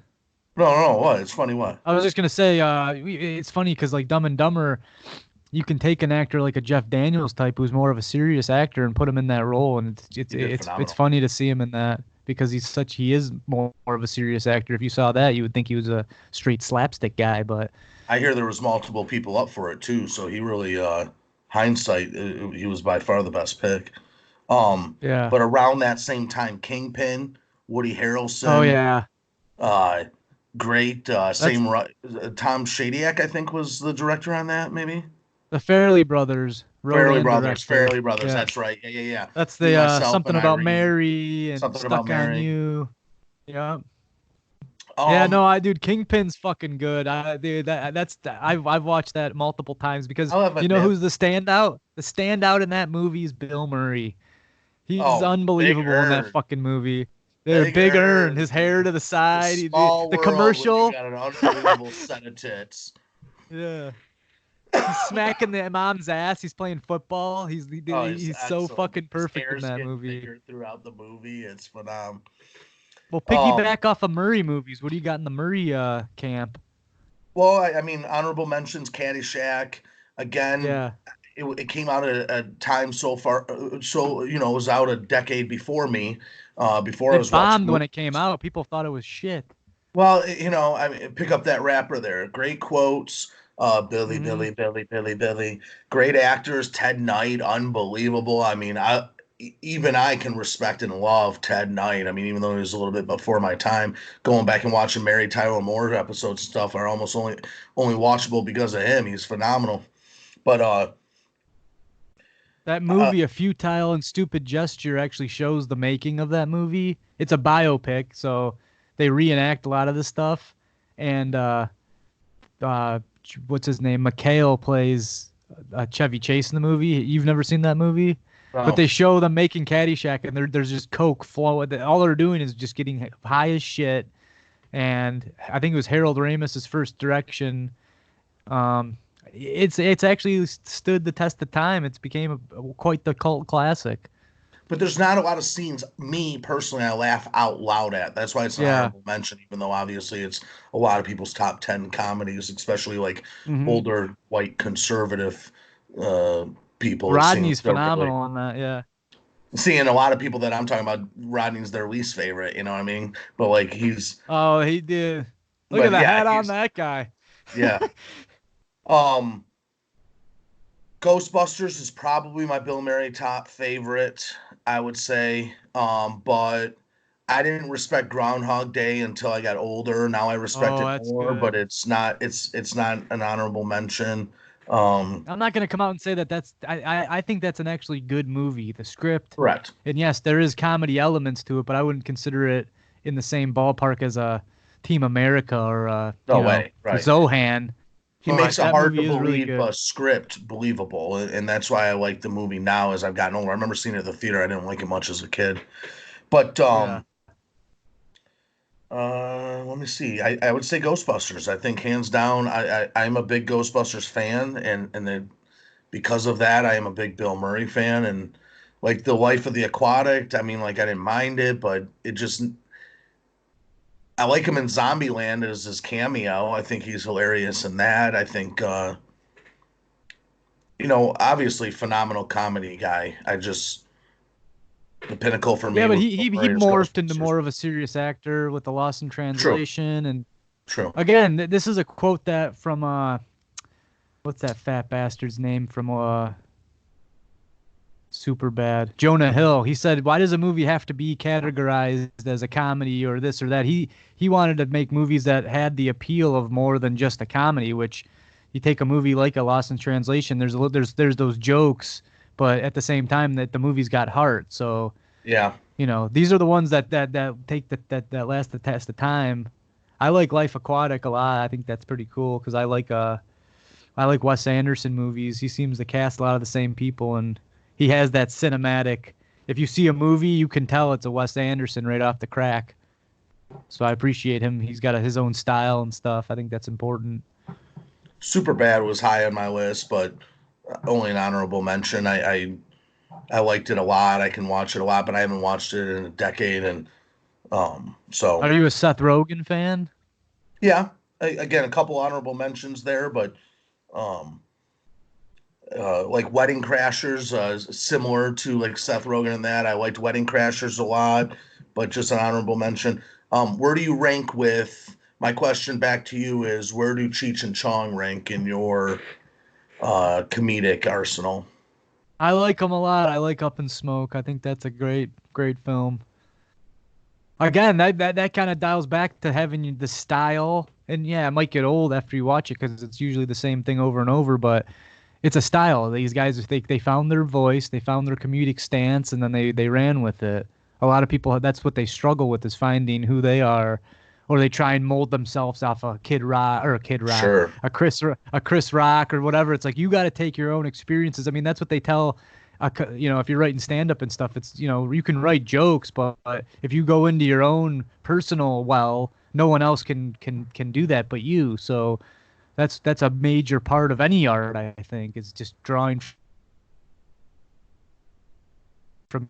no, what? It's funny what? I was just gonna say, it's funny because like Dumb and Dumber, you can take an actor like a Jeff Daniels type who's more of a serious actor and put him in that role, and it's it's He did it's it's phenomenal. funny to see him in that because he is more of a serious actor. If you saw that, you would think he was a straight slapstick guy, but I hear there was multiple people up for it too, so he really, hindsight, he was by far the best pick. yeah. But around that same time, Kingpin, Woody Oh Harrelson, yeah. uh, great. That's Tom Shadyac, I think, was the director on that. Maybe the Fairley Brothers wrote and directed. Fairley Brothers. Yeah. That's right. Yeah, yeah, yeah. That's Me, the myself, something and about Irene. Mary and Something about Stuck on Mary. You. Yeah. Yeah, Um, no, I dude, Kingpin's fucking good. Dude, I've watched that multiple times because I'll have you know admit. who's the standout? The standout in that movie is Bill Murray. He's Oh, Big unbelievable in that Earn. fucking movie. They're Big Big Earn, Earn. his hair to the The side, small the world when you commercial. got an unbelievable set of tits. Yeah. He's smacking the mom's ass. He's playing football. Oh, he's He's so excellent. fucking His perfect in hair's that getting movie. bigger throughout the movie. It's phenomenal. Well, Um, piggyback off of Murray movies. What do you got in the Murray camp? well, I mean, honorable mentions, Caddyshack. Again, Yeah. it came out at a time so far, so it was out a decade before me, before I It was watching bombed when movies. it came out. People thought it was shit. Well, I mean, pick up that rapper there. Great quotes. Billy, Hmm. Billy, Billy, Billy, Billy. Great actors. Ted Knight, unbelievable. I mean, even I can respect and love Ted Knight. I mean, even though he was a little bit before my time, going back and watching Mary Tyler Moore episodes and stuff are almost only watchable because of him. He's phenomenal. But That uh, movie, A Futile and Stupid Gesture, actually shows the making of that movie. It's a biopic, so they reenact a lot of this stuff. And uh, what's his name? McHale plays Chevy Chase in the movie. You've never seen that movie? But no, they show them making Caddyshack, and there's just coke flowing. All they're doing is just getting high as shit. And I think it was Harold Ramis's first direction. Um, it's actually stood the test of time. It's became quite the cult classic. but there's not a lot of scenes. Me personally, I laugh out loud at. That's why it's an Yeah. honorable mention, even though obviously it's a lot of people's top 10 comedies, especially like Hmm. older white conservative uh, people. It seems Rodney's they're really phenomenal on that. Yeah. seeing a lot of people that I'm talking about. Rodney's their least favorite. You know what I mean? But like Oh, he did. Look at but the yeah, hat on that guy. yeah. Um, Ghostbusters is probably my Bill Murray top favorite, I would say. But I didn't respect Groundhog Day until I got older. Now I respect Oh, it that's more, but good. it's not an honorable mention. Um, I'm not gonna come out and say that I think that's an actually good movie. The script, Correct. and yes, there is comedy elements to it, but I wouldn't consider it in the same ballpark as a Team America or No way. Right. Zohan. He But makes a that hard to movie is really believe good. script believable, and that's why I like the movie now as I've gotten older. I remember seeing it at the theater. I didn't like it much as a kid, but Yeah. let me see. I would say Ghostbusters. I think hands down. I'm a big Ghostbusters fan, and then because of that, I am a big Bill Murray fan. And like the Life of the Aquatic. I mean, like I didn't mind it, but it just I like him in Zombieland as his cameo. I think he's hilarious in that. I think obviously phenomenal comedy guy. I just the pinnacle for Yeah, me but was he Bill Murray as morphed into Ghostbusters. more of a serious actor with the Lost in True, Translation, and true. again, this is a quote that from what's that fat bastard's name from Super Bad. Jonah Hill. He said, "Why does a movie have to be categorized as a comedy or this or that?" He wanted to make movies that had the appeal of more than just a comedy. Which you take a movie like a Lost in Translation. There's those jokes, but at the same time that the movie's got heart. So Yeah, these are the ones that take that last the test of time. I like Life Aquatic a lot. I think that's pretty cool because I like Wes Anderson movies. He seems to cast a lot of the same people, and he has that cinematic. If you see a movie, you can tell it's a Wes Anderson right off the crack. So I appreciate him. He's got his own style and stuff. I think that's important. Super Bad was high on my list, but only an honorable mention. I liked it a lot. I can watch it a lot, but I haven't watched it in a decade, and so Are you a Seth Rogen fan? yeah. Again, a couple honorable mentions there, but um, like Wedding Crashers, similar to like Seth Rogen in that. I liked Wedding Crashers a lot. but just an honorable mention. Where do you rank with? My question back to you is, where do Cheech and Chong rank in your comedic arsenal? I like them a lot. I like Up in Smoke. I think that's a great film. Again, that kind of dials back to having the style, and yeah, it might get old after you watch it because it's usually the same thing over and over, but it's a style. These guys, they found their voice, they found their comedic stance, and then they ran with it. A lot of people, that's what they struggle with, is finding who they are, or they try and mold themselves off a Kid Rock or a Kid Rock, Sure. a Chris Rock or whatever. It's like you got to take your own experiences. I mean, that's what they tell. If you're writing stand up and stuff, it's you can write jokes, but if you go into your own personal well, no one else can do that but you. So that's a major part of any art, I think, is just drawing from,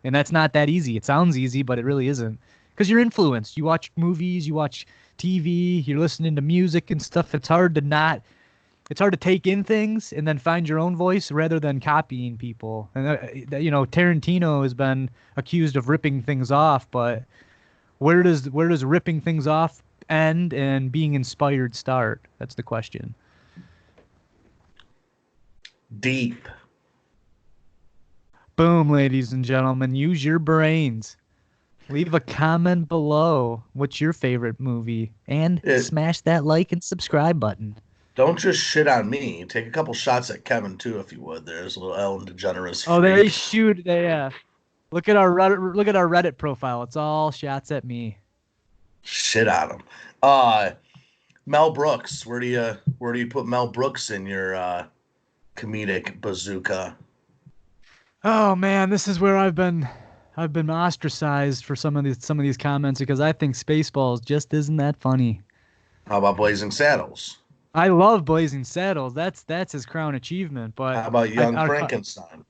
and that's not that easy. It sounds easy, but it really isn't, because you're influenced. You watch movies, you watch TV, you're listening to music and stuff. It's hard to take in things and then find your own voice rather than copying people. And Tarantino has been accused of ripping things off, but where does ripping things off end and being inspired start? That's the question. Deep. Boom, ladies and gentlemen, use your brains. Leave a comment below. What's your favorite movie? And It, smash that like and subscribe button. don't just shit on me. Take a couple shots at Kevin too, if you would. There's a little Ellen DeGeneres Oh, they freak. shoot. Look at our Reddit profile. It's all shots at me. Shit on him. Uh, Mel Brooks. Where do you put Mel Brooks in your comedic bazooka? Oh man, this is where I've been ostracized for some of these comments because I think Spaceballs just isn't that funny. How about Blazing Saddles? I love Blazing Saddles. That's his crown achievement, but How about I, Young Frankenstein?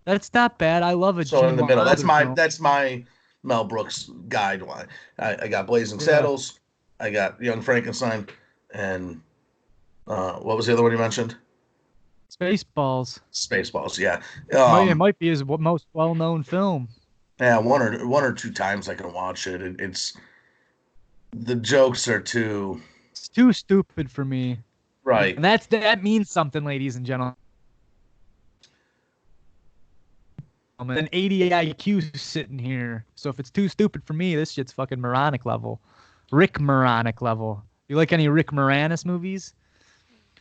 that's not bad. I love a So in Gene the middle. That's Wilder my film. that's my Mel Brooks guideline. I got Blazing Yeah, Saddles. I got Young Frankenstein, and what was the other one you mentioned? Spaceballs. Spaceballs. Yeah. It might be his most well-known film. Yeah. One or two times I can watch it. It's the jokes are too It's too stupid for me, right. and that means something, ladies and gentlemen. An 80 IQ sitting here, so if it's too stupid for me, this shit's fucking moronic level, Rick Moronic level. You like any Rick Moranis movies?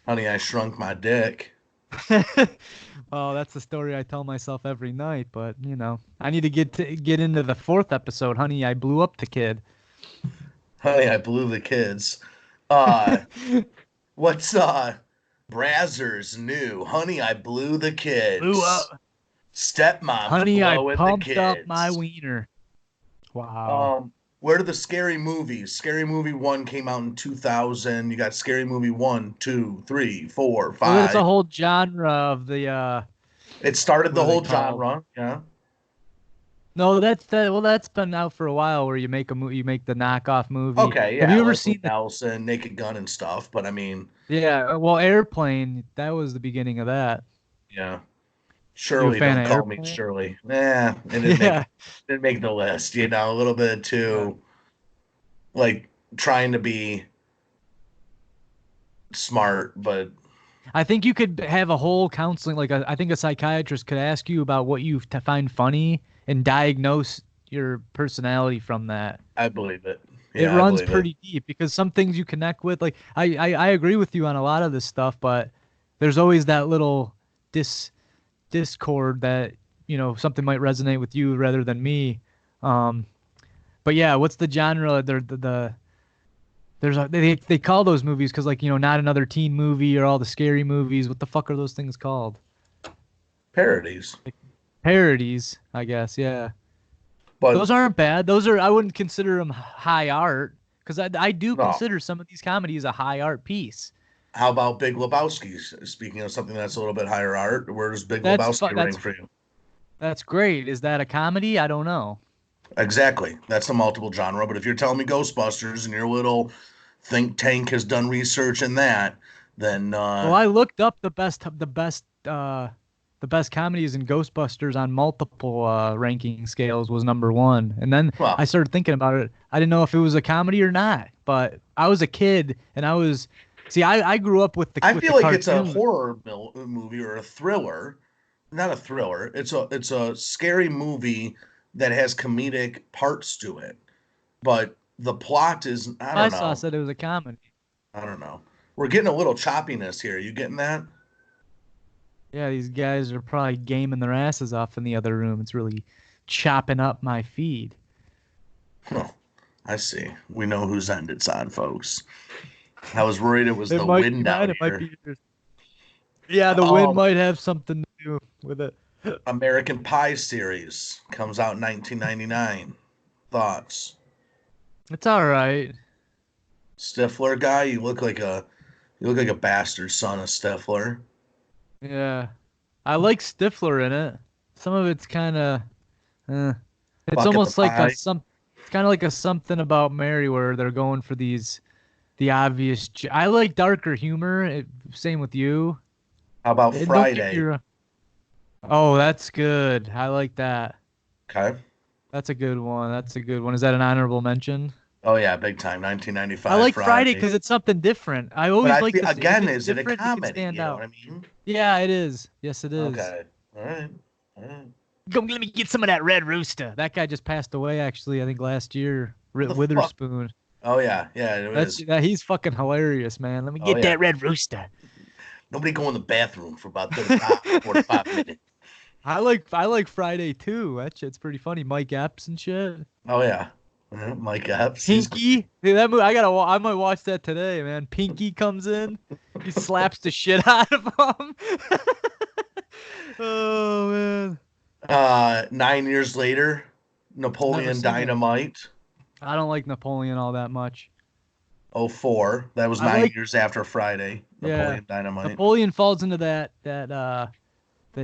Honey, I Shrunk My Dick. Oh, that's the story I tell myself every night. But I need to get into the fourth episode. Honey, I blew up the kid. Honey, I Blew the Kids. Uh, what's Brazzers new? Honey, I Blew the Blew Kids. up. Stepmom's Honey, I blowing the pumped up my kids. wiener. Wow. Where are the scary movies? Scary Movie 1 came out in 2000. You got Scary Movie 1, 2, 3, 4, Well, that's a 5. whole genre of the It started what the are they whole called? genre. Yeah. No, that's been out for a while where you make the knockoff movie. Okay, Have yeah, you ever Leslie seen the Nelson, Naked Gun and stuff. But I mean, Yeah, well, Airplane, that was the beginning of that. yeah. You a Shirley, fan don't of call me Airplane? Shirley. Nah, it Yeah. didn't make the list. A little bit Yeah. too like trying to be smart, but I think you could have a whole counseling, like I think a psychiatrist could ask you about what you find funny and diagnose your personality from that. I believe it. It Yeah, I runs believe it. pretty deep because some things you connect with, like I agree with you on a lot of this stuff, but there's always that little dis discord that something might resonate with you rather than me. Um, but yeah, what's the genre? They call those movies because like not another teen movie or all the scary movies. What the fuck are those things called? Parodies. Parodies, I guess. Yeah, But those aren't bad. I wouldn't consider them high art because I do no. consider some of these comedies a high art piece. How about Big Lebowski? Speaking of something that's a little bit higher art, where does Big That's Lebowski fu- rank that's for you? that's great. Is that a comedy? I don't know. Exactly. That's a multiple genre. But if you're telling me Ghostbusters and your little think tank has done research in that, then Well, I looked up the best the best comedies in Ghostbusters on multiple ranking scales was number one. And then I Well, started thinking about it. I didn't know if it was a comedy or not, but I was a kid and I grew up with the I with feel the like it's a cartoon. horror movie or a thriller, not a thriller. It's a scary movie that has comedic parts to it, but the plot is I I don't saw know. said it was a comedy. I don't know. We're getting a little choppiness here. You getting that? Yeah, these guys are probably gaming their asses off in the other room. It's really chopping up my feed. Huh. I see. We know whose end it's on, folks. I was worried it was It the might be wind mine. out It might here. be yours. Yeah, the wind Um, might have something to do with it. American Pie series comes out in 1999. Thoughts? It's all right. Stifler guy, you look like a bastard son of Stifler. Yeah, I like Stifler in it. Some of it's kind of, eh. It's Bucket the almost like a pie. some. It's kind of like a something about Mary where they're going for the obvious. I like darker humor. Same with you. How about And don't get me Friday? wrong. Oh, that's good. I like that. Okay. That's a good one. That's a good one. Is that an honorable mention? Oh yeah, big time. I 1995 like Friday Friday. because it's something different. I But always I like feel this. If again, it's is it a different, it can comedy? stand You know what out. I mean? Yeah, it is. Yes, it is. Okay. All right. All right. Come, let me get some of that Red Rooster. That guy just passed away, actually. I think last year. What the fuck? Witherspoon. Oh yeah, yeah, it That's is. that. He's fucking hilarious, man. Let me Oh get yeah. that Red Rooster. Nobody go in the bathroom for about 35, 45 minutes. I like Friday too. That shit's pretty funny. Mike Epps and shit. Oh yeah. Yeah, Mike Epps. He's great. Pinky, dude, that movie. I might watch that today, man. Pinky comes in, he slaps the shit out of him. Oh man, 9 years later, never Napoleon seen it. Dynamite. I don't like Napoleon all that much. '04. That was I nine like, years after Friday. yeah, Napoleon Dynamite. Napoleon falls into that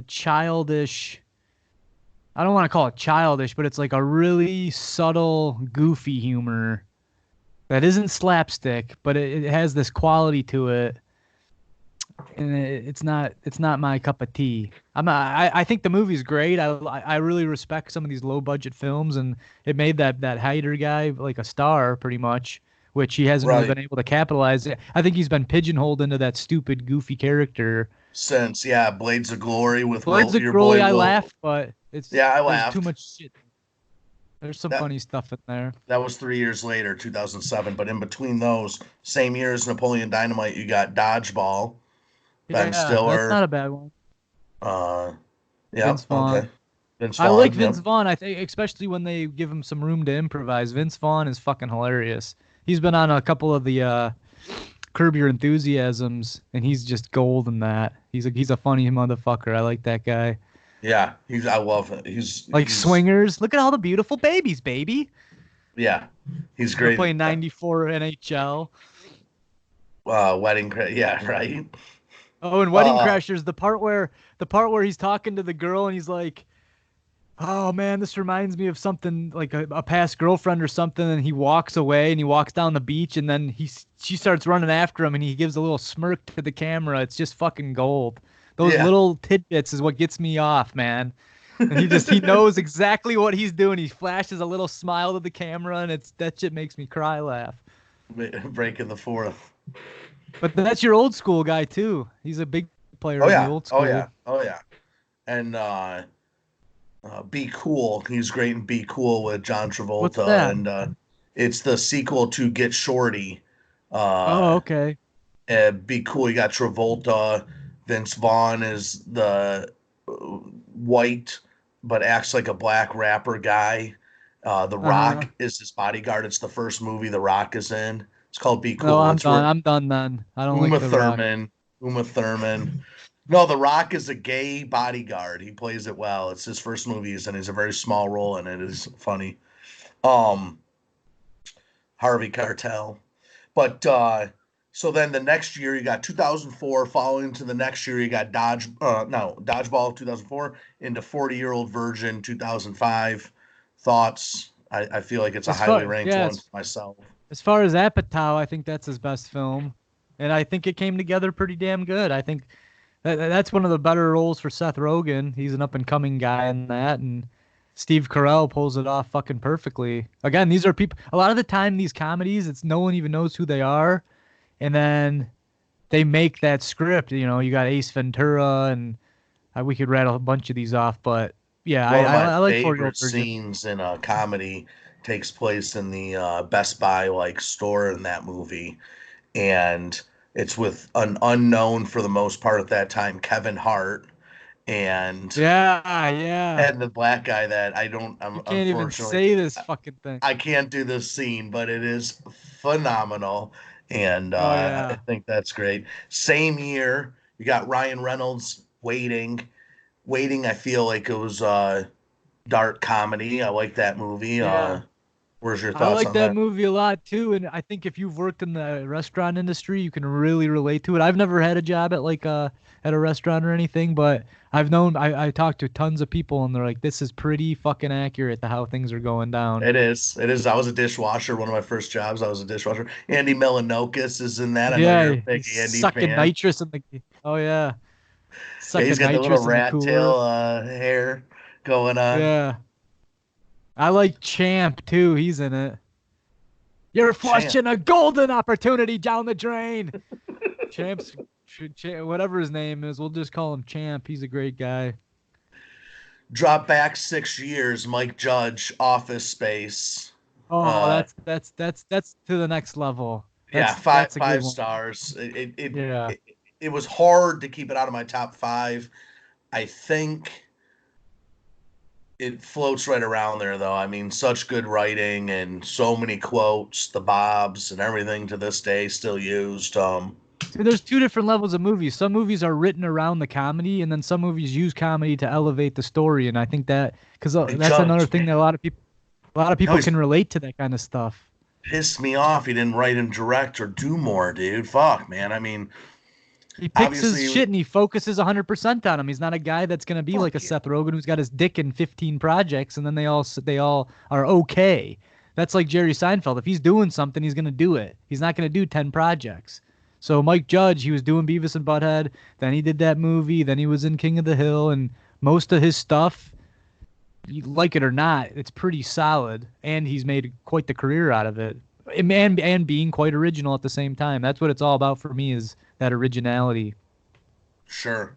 childish. I don't want to call it childish, but it's like a really subtle, goofy humor that isn't slapstick, but it has this quality to it, and it's not my cup of tea. I think the movie's great. I really respect some of these low budget films, and it made that Hyder guy like a star pretty much, which he hasn't really Right. been able to capitalize. I think he's been pigeonholed into that stupid goofy character. Since yeah, Blades of Glory with Blades of your Glory, boy I Will. laughed, but Yeah, I there's too laughed. much shit. There's some That funny stuff in there. that was 3 years later, 2007. But in between those, same year as Napoleon Dynamite, you got Dodgeball, Ben Yeah, that's Stiller. not a bad one. Uh, Vince yep, Vaughn. okay. Vince I like Vaughn. Yep. Vince Vaughn. I think especially when they give him some room to improvise. Vince Vaughn is fucking hilarious. He's been on a couple of the Curb Your Enthusiasms, and he's just gold in that. He's a funny motherfucker. I like that guy. Yeah, he's. I love it. Like He's. Swingers. Look at all the beautiful babies, baby. Yeah, he's They're great. playing '94 NHL. Yeah, right. Oh, and Wedding Uh, Crashers, the part where he's talking to the girl and he's like, "Oh man, this reminds me of something like a past girlfriend or something." And he walks away and he walks down the beach and then she starts running after him and he gives a little smirk to the camera. It's just fucking gold. Those yeah. little tidbits is what gets me off, man. And he knows exactly what he's doing. He flashes a little smile to the camera and it's that shit makes me cry laugh. Breaking the fourth. But that's your old school guy too. He's a big player Oh in the yeah. old Oh yeah. school. Oh yeah. And Be Cool. He's great in Be Cool with John What's Travolta, that? and it's the sequel to Get Shorty. Oh, Uh, okay. Be Cool. You got Travolta. Vince Vaughn is the white, but acts like a black rapper guy. The Uh-huh. Rock is his bodyguard. It's the first movie The Rock is in. It's called Be No, Cool. I'm It's done. where I'm done then. I don't like Uma The Rock. Thurman. Uma Thurman. No, The Rock is a gay bodyguard. He plays it well. It's his first movies, and he's a very small role in it. It's funny. Um, Harvey Keitel. But so then the next year you got 2004. Following to the next year you got Dodgeball 2004 into 40-Year-Old Virgin 2005. Thoughts? I feel like it's a As highly far ranked yeah, one as, for myself. as far as Apatow, I think that's his best film, and I think it came together pretty damn good. I think That's one of the better roles for Seth Rogen. He's an up and coming guy in that, and Steve Carell pulls it off fucking perfectly. Again, these are people. A lot of the time, these comedies, it's no one even knows who they are, and then they make that script. You know, you got Ace Ventura, and we could rattle a bunch of these off, but yeah, One of my I like 40-Year-Old favorite Virgin. scenes in a comedy takes place in the Best Buy like store in that movie, and it's with an unknown for the most part at that time, Kevin Hart, and Yeah, yeah. the black guy that I don't. You can't even Unfortunately, say this fucking thing. I can't do this scene, but it is phenomenal, and Oh I yeah, think that's great. Same year, you got Ryan Reynolds, Waiting. Waiting, I feel like it was dark comedy. I like that movie. yeah. Where's your I thoughts like on that that? movie a lot too, and I think if you've worked in the restaurant industry, you can really relate to it. I've never had a job at at a restaurant or anything, but I talked to tons of people and they're like, this is pretty fucking accurate to how things are going down. It is. It is. I was a dishwasher. One of my first jobs, I was a dishwasher. Andy Milonakis is in that. I know you're a Yeah, big he's Andy sucking fan. nitrous in the oh yeah, Yeah, he's sucking got the little nitrous in the rat tail cooler. hair going on. Yeah. I like Champ too. He's in it. You're Champ. flushing a golden opportunity down the drain. Champ's whatever his name is, we'll just call him Champ. He's a great guy. Drop back 6 years. Mike Judge, Office Space. Oh, Uh, that's to the next level. yeah, That's a good five one. stars. Yeah. It was hard to keep it out of my top five. I think it floats right around there, though. I mean, such good writing and so many quotes, the Bobs and everything to this day still used. See, there's two different levels of movies. Some movies are written around the comedy, and then some movies use comedy to elevate the story. And I think that because Like that's another Judge, thing that a lot of he people always can relate to that kind of stuff. pissed me off. He didn't write and direct or do more, dude. Fuck, man. I mean, He picks his obviously, shit and he focuses 100% on him. He's not a guy that's going to be like fuck a yeah. Seth Rogen who's got his dick in 15 projects and then they all are okay. That's like Jerry Seinfeld. If he's doing something, he's going to do it. He's not going to do 10 projects. So Mike Judge, he was doing Beavis and Butthead, then he did that movie, then he was in King of the Hill, and most of his stuff, you like it or not, it's pretty solid, and he's made quite the career out of it. And being quite original at the same time. That's what it's all about for me is that originality. Sure.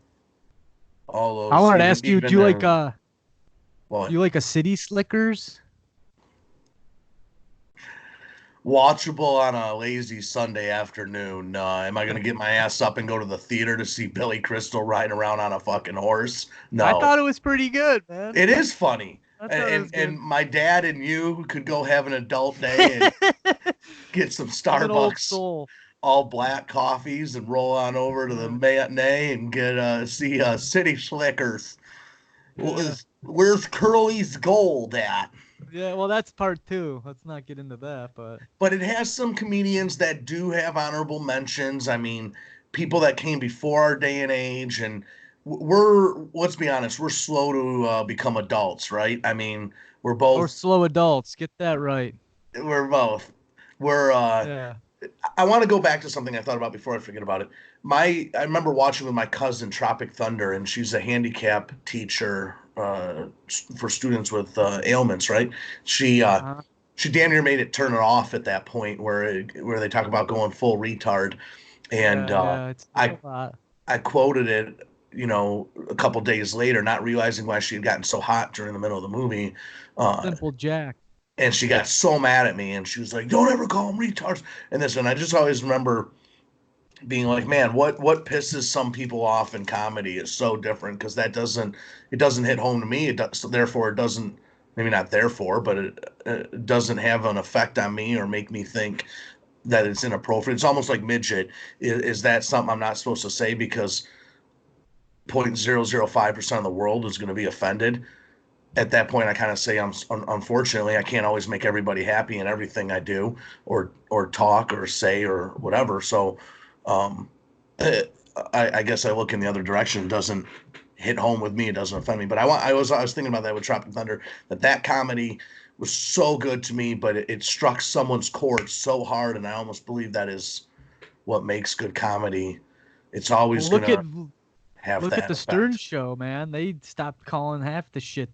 All I those, wanted to ask you, even do what you like a City Slickers? watchable on a lazy Sunday afternoon. Am I going to get my ass up and go to the theater to see Billy Crystal riding around on a fucking horse? I No. thought it was pretty good, man. It is funny. I thought it And was and good. my dad and you could go have an adult day and get some He's an old Starbucks soul. all black coffees and roll on over to the Yeah, matinee and get see City Slickers. yeah, Where's Curly's gold at? yeah. Well, that's part two. Let's not get into that, but But it has some comedians that do have honorable mentions. I mean, people that came before our day and age, and we're let's be honest, we're slow to become adults, right? I mean, we're or both slow adults. Get that right. we're both we're Yeah. I want to go back to something I thought about before I forget about it. I remember watching with my cousin Tropic Thunder, and she's a handicap teacher for students with ailments. Right? She uh, Uh-huh. she damn near made it turn it off at that point where they talk about going full retard, and Yeah, yeah. It's I a lot. I quoted it. A couple days later, not realizing why she had gotten so hot during the middle of the movie, uh, Simple Jack. and she got so mad at me, and she was like, "Don't ever call them retards." And this, and I just always remember being like, man, what pisses some people off in comedy is so different because it doesn't hit home to me. It does, so therefore it doesn't, maybe not therefore, but it doesn't have an effect on me or make me think that it's inappropriate. It's almost like midget. Is that something I'm not supposed to say because 0.005% of the world is going to be offended? At that point, I kind of say, unfortunately, I can't always make everybody happy in everything I do or talk or say or whatever. So, um, I guess I look in the other direction. It doesn't hit home with me. It doesn't offend me. But I was thinking about that with Tropic Thunder. That comedy was so good to me, but it struck someone's chord so hard, and I almost believe that is what makes good comedy. It's Well, always look at gonna have Look at that the Stern effect. Show, man. They stopped calling half the shit.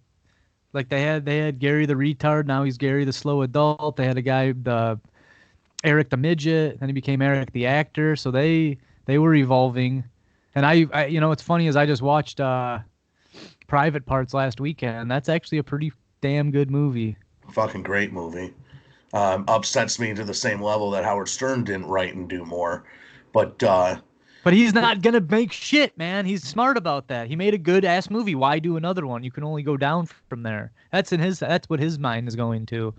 Like they had Gary the retard. Now he's Gary the slow adult. They had a guy, the Eric the midget. Then he became Eric the actor. So they were evolving. And what's funny is I just watched Private Parts last weekend. That's actually a pretty damn good movie. Fucking great movie. Upsets me to the same level that Howard Stern didn't write and do more. But But he's not gonna make shit, man. He's smart about that. He made a good ass movie. Why do another one? You can only go down from there. That's what his mind is going to.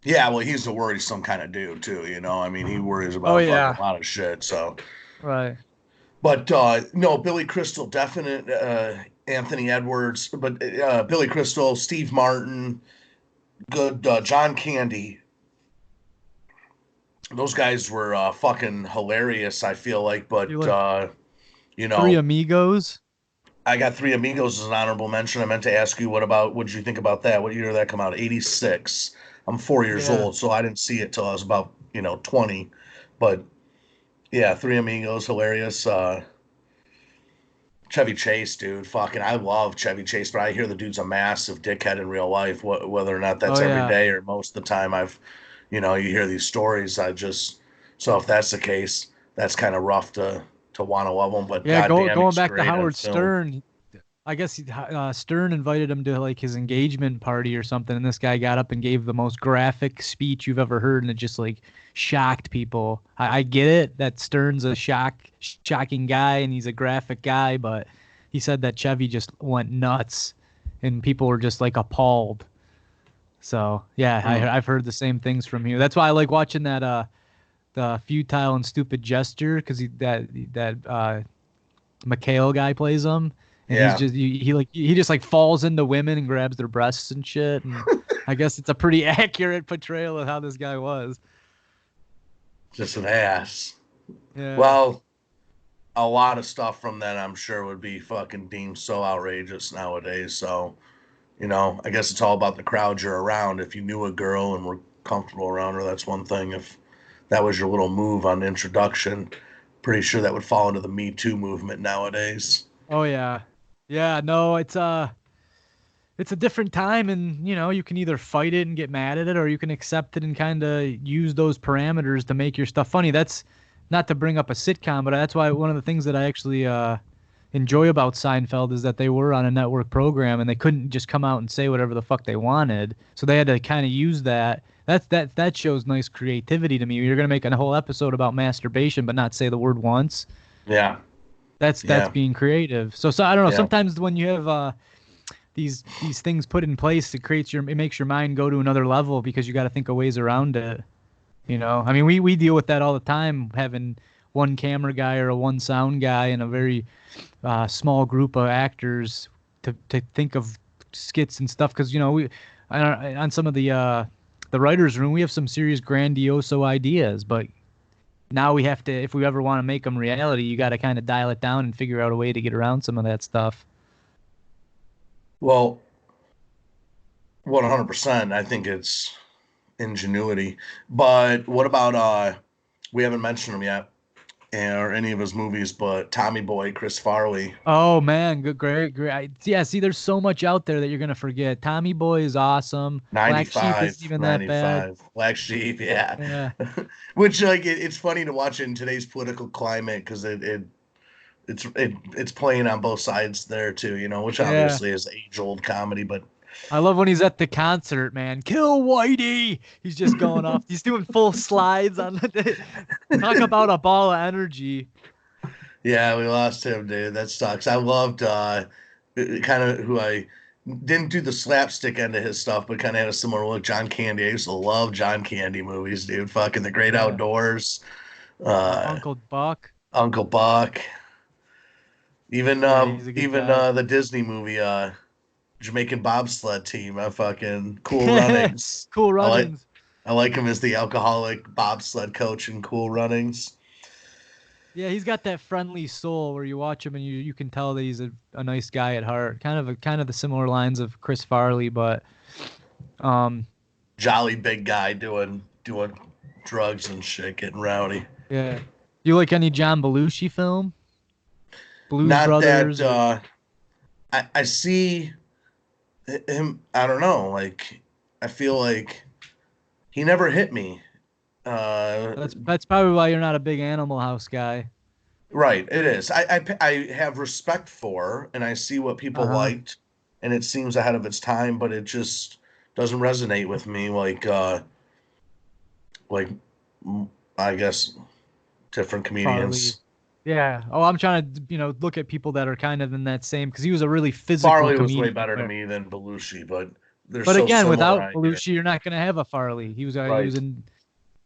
yeah, well, he's a worried some kind of dude too. I mean, he worries Oh about fucking yeah. a lot of shit. So, Right. but no, Billy Crystal, definite. Anthony Edwards, but Billy Crystal, Steve Martin, good. John Candy. Those guys were fucking hilarious. I feel like, You but like you Three know, Amigos? I got Three Amigos as an honorable mention. I meant to ask you, what did you think about that? What year did that come out? 86. I'm 4 years Yeah. old, so I didn't see it till I was about 20. But yeah, Three Amigos, hilarious. Chevy Chase, dude, fucking, I love Chevy Chase, but I hear the dude's a massive dickhead in real life. Whether or not Oh that's every yeah. day or most of the time, you hear these stories. So if that's the case, that's kind of rough to want to love him. But Yeah, goddamn, going he's back to great on Howard film. Stern. I guess Stern invited him to like his engagement party or something, and this guy got up and gave the most graphic speech you've ever heard, and it just like shocked people. I get it that Stern's a shocking guy, and he's a graphic guy, but he said that Chevy just went nuts, and people were just like appalled. So yeah, Hmm. I've heard the same things from you. That's why I like watching that the futile and stupid gesture because that McHale guy plays him, and he's Yeah, just he just like falls into women and grabs their breasts and shit. And I guess it's a pretty accurate portrayal of how this guy was. just an ass. Yeah. Well, a lot of stuff from that I'm sure would be fucking deemed so outrageous nowadays. So, I guess it's all about the crowd you're around. If you knew a girl and were comfortable around her, that's one thing. If that was your little move on introduction, pretty sure that would fall into the Me Too movement nowadays. Oh yeah. Yeah. No, it's a different time, and you can either fight it and get mad at it, or you can accept it and kind of use those parameters to make your stuff funny. That's not to bring up a sitcom, but that's why one of the things that I actually enjoy about Seinfeld is that they were on a network program and they couldn't just come out and say whatever the fuck they wanted. So they had to kind of use that. That shows nice creativity to me. You're gonna make a whole episode about masturbation but not say the word once. Yeah, That's yeah, being creative. So I don't know. yeah. Sometimes when you have these things put in place, it makes your mind go to another level because you got to think of ways around it. I mean, we deal with that all the time, having one camera guy or a one sound guy and a very small group of actors to think of skits and stuff. Because we on some of the writers' room, we have some serious grandioso ideas, but now we have to, if we ever want to make them reality, you got to kind of dial it down and figure out a way to get around some of that stuff. Well, 100%. I think it's ingenuity. But what about we haven't mentioned him yet, or any of his movies, but Tommy Boy, Chris Farley, Oh man, good, great, great. Yeah, see, there's so much out there that you're gonna forget. Tommy Boy is awesome. Black Sheep isn't 95, even that bad. 95, Black Sheep, yeah. Yeah, Which like it's funny to watch in today's political climate because it's playing on both sides there too, which yeah. obviously is age old comedy, but I love when he's at the concert, man. Kill Whitey. He's just going off. He's doing full slides on the. Talk about a ball of energy. yeah, we lost him, dude. That sucks. I loved kind of who I didn't do the slapstick end of his stuff, but kind of had a similar look. John Candy. I used to love John Candy movies, dude. Fucking The Great Yeah. Outdoors, uh, Uncle Buck. Uncle Buck, even Yeah, he's a good guy. the Disney movie, Jamaican Bobsled Team. I fucking Cool Runnings. Cool I like Runnings. I like him as the alcoholic bobsled coach in Cool Runnings. Yeah, he's got that friendly soul where you watch him and you can tell that he's a nice guy at heart. Kind of the similar lines of Chris Farley, but um Jolly big guy doing drugs and shit, getting rowdy. yeah. You like any John Belushi film? Blues Not that Brothers, or I see him. I don't know. Like I feel like he never hit me. Uh, that's probably why you're not a big Animal House guy. right. It is. I have respect for, and I see what people Uh-huh. liked, and it seems ahead of its time, but it just doesn't resonate with me. Like I guess different Farley. comedians. Yeah. Oh, I'm trying to, look at people that are kind of in that same because he was a really physical Farley was way comedian. better to Where, me than Belushi, but they're but so again, similar. without I get it. Belushi, you're not gonna have a Farley. He was Right. in.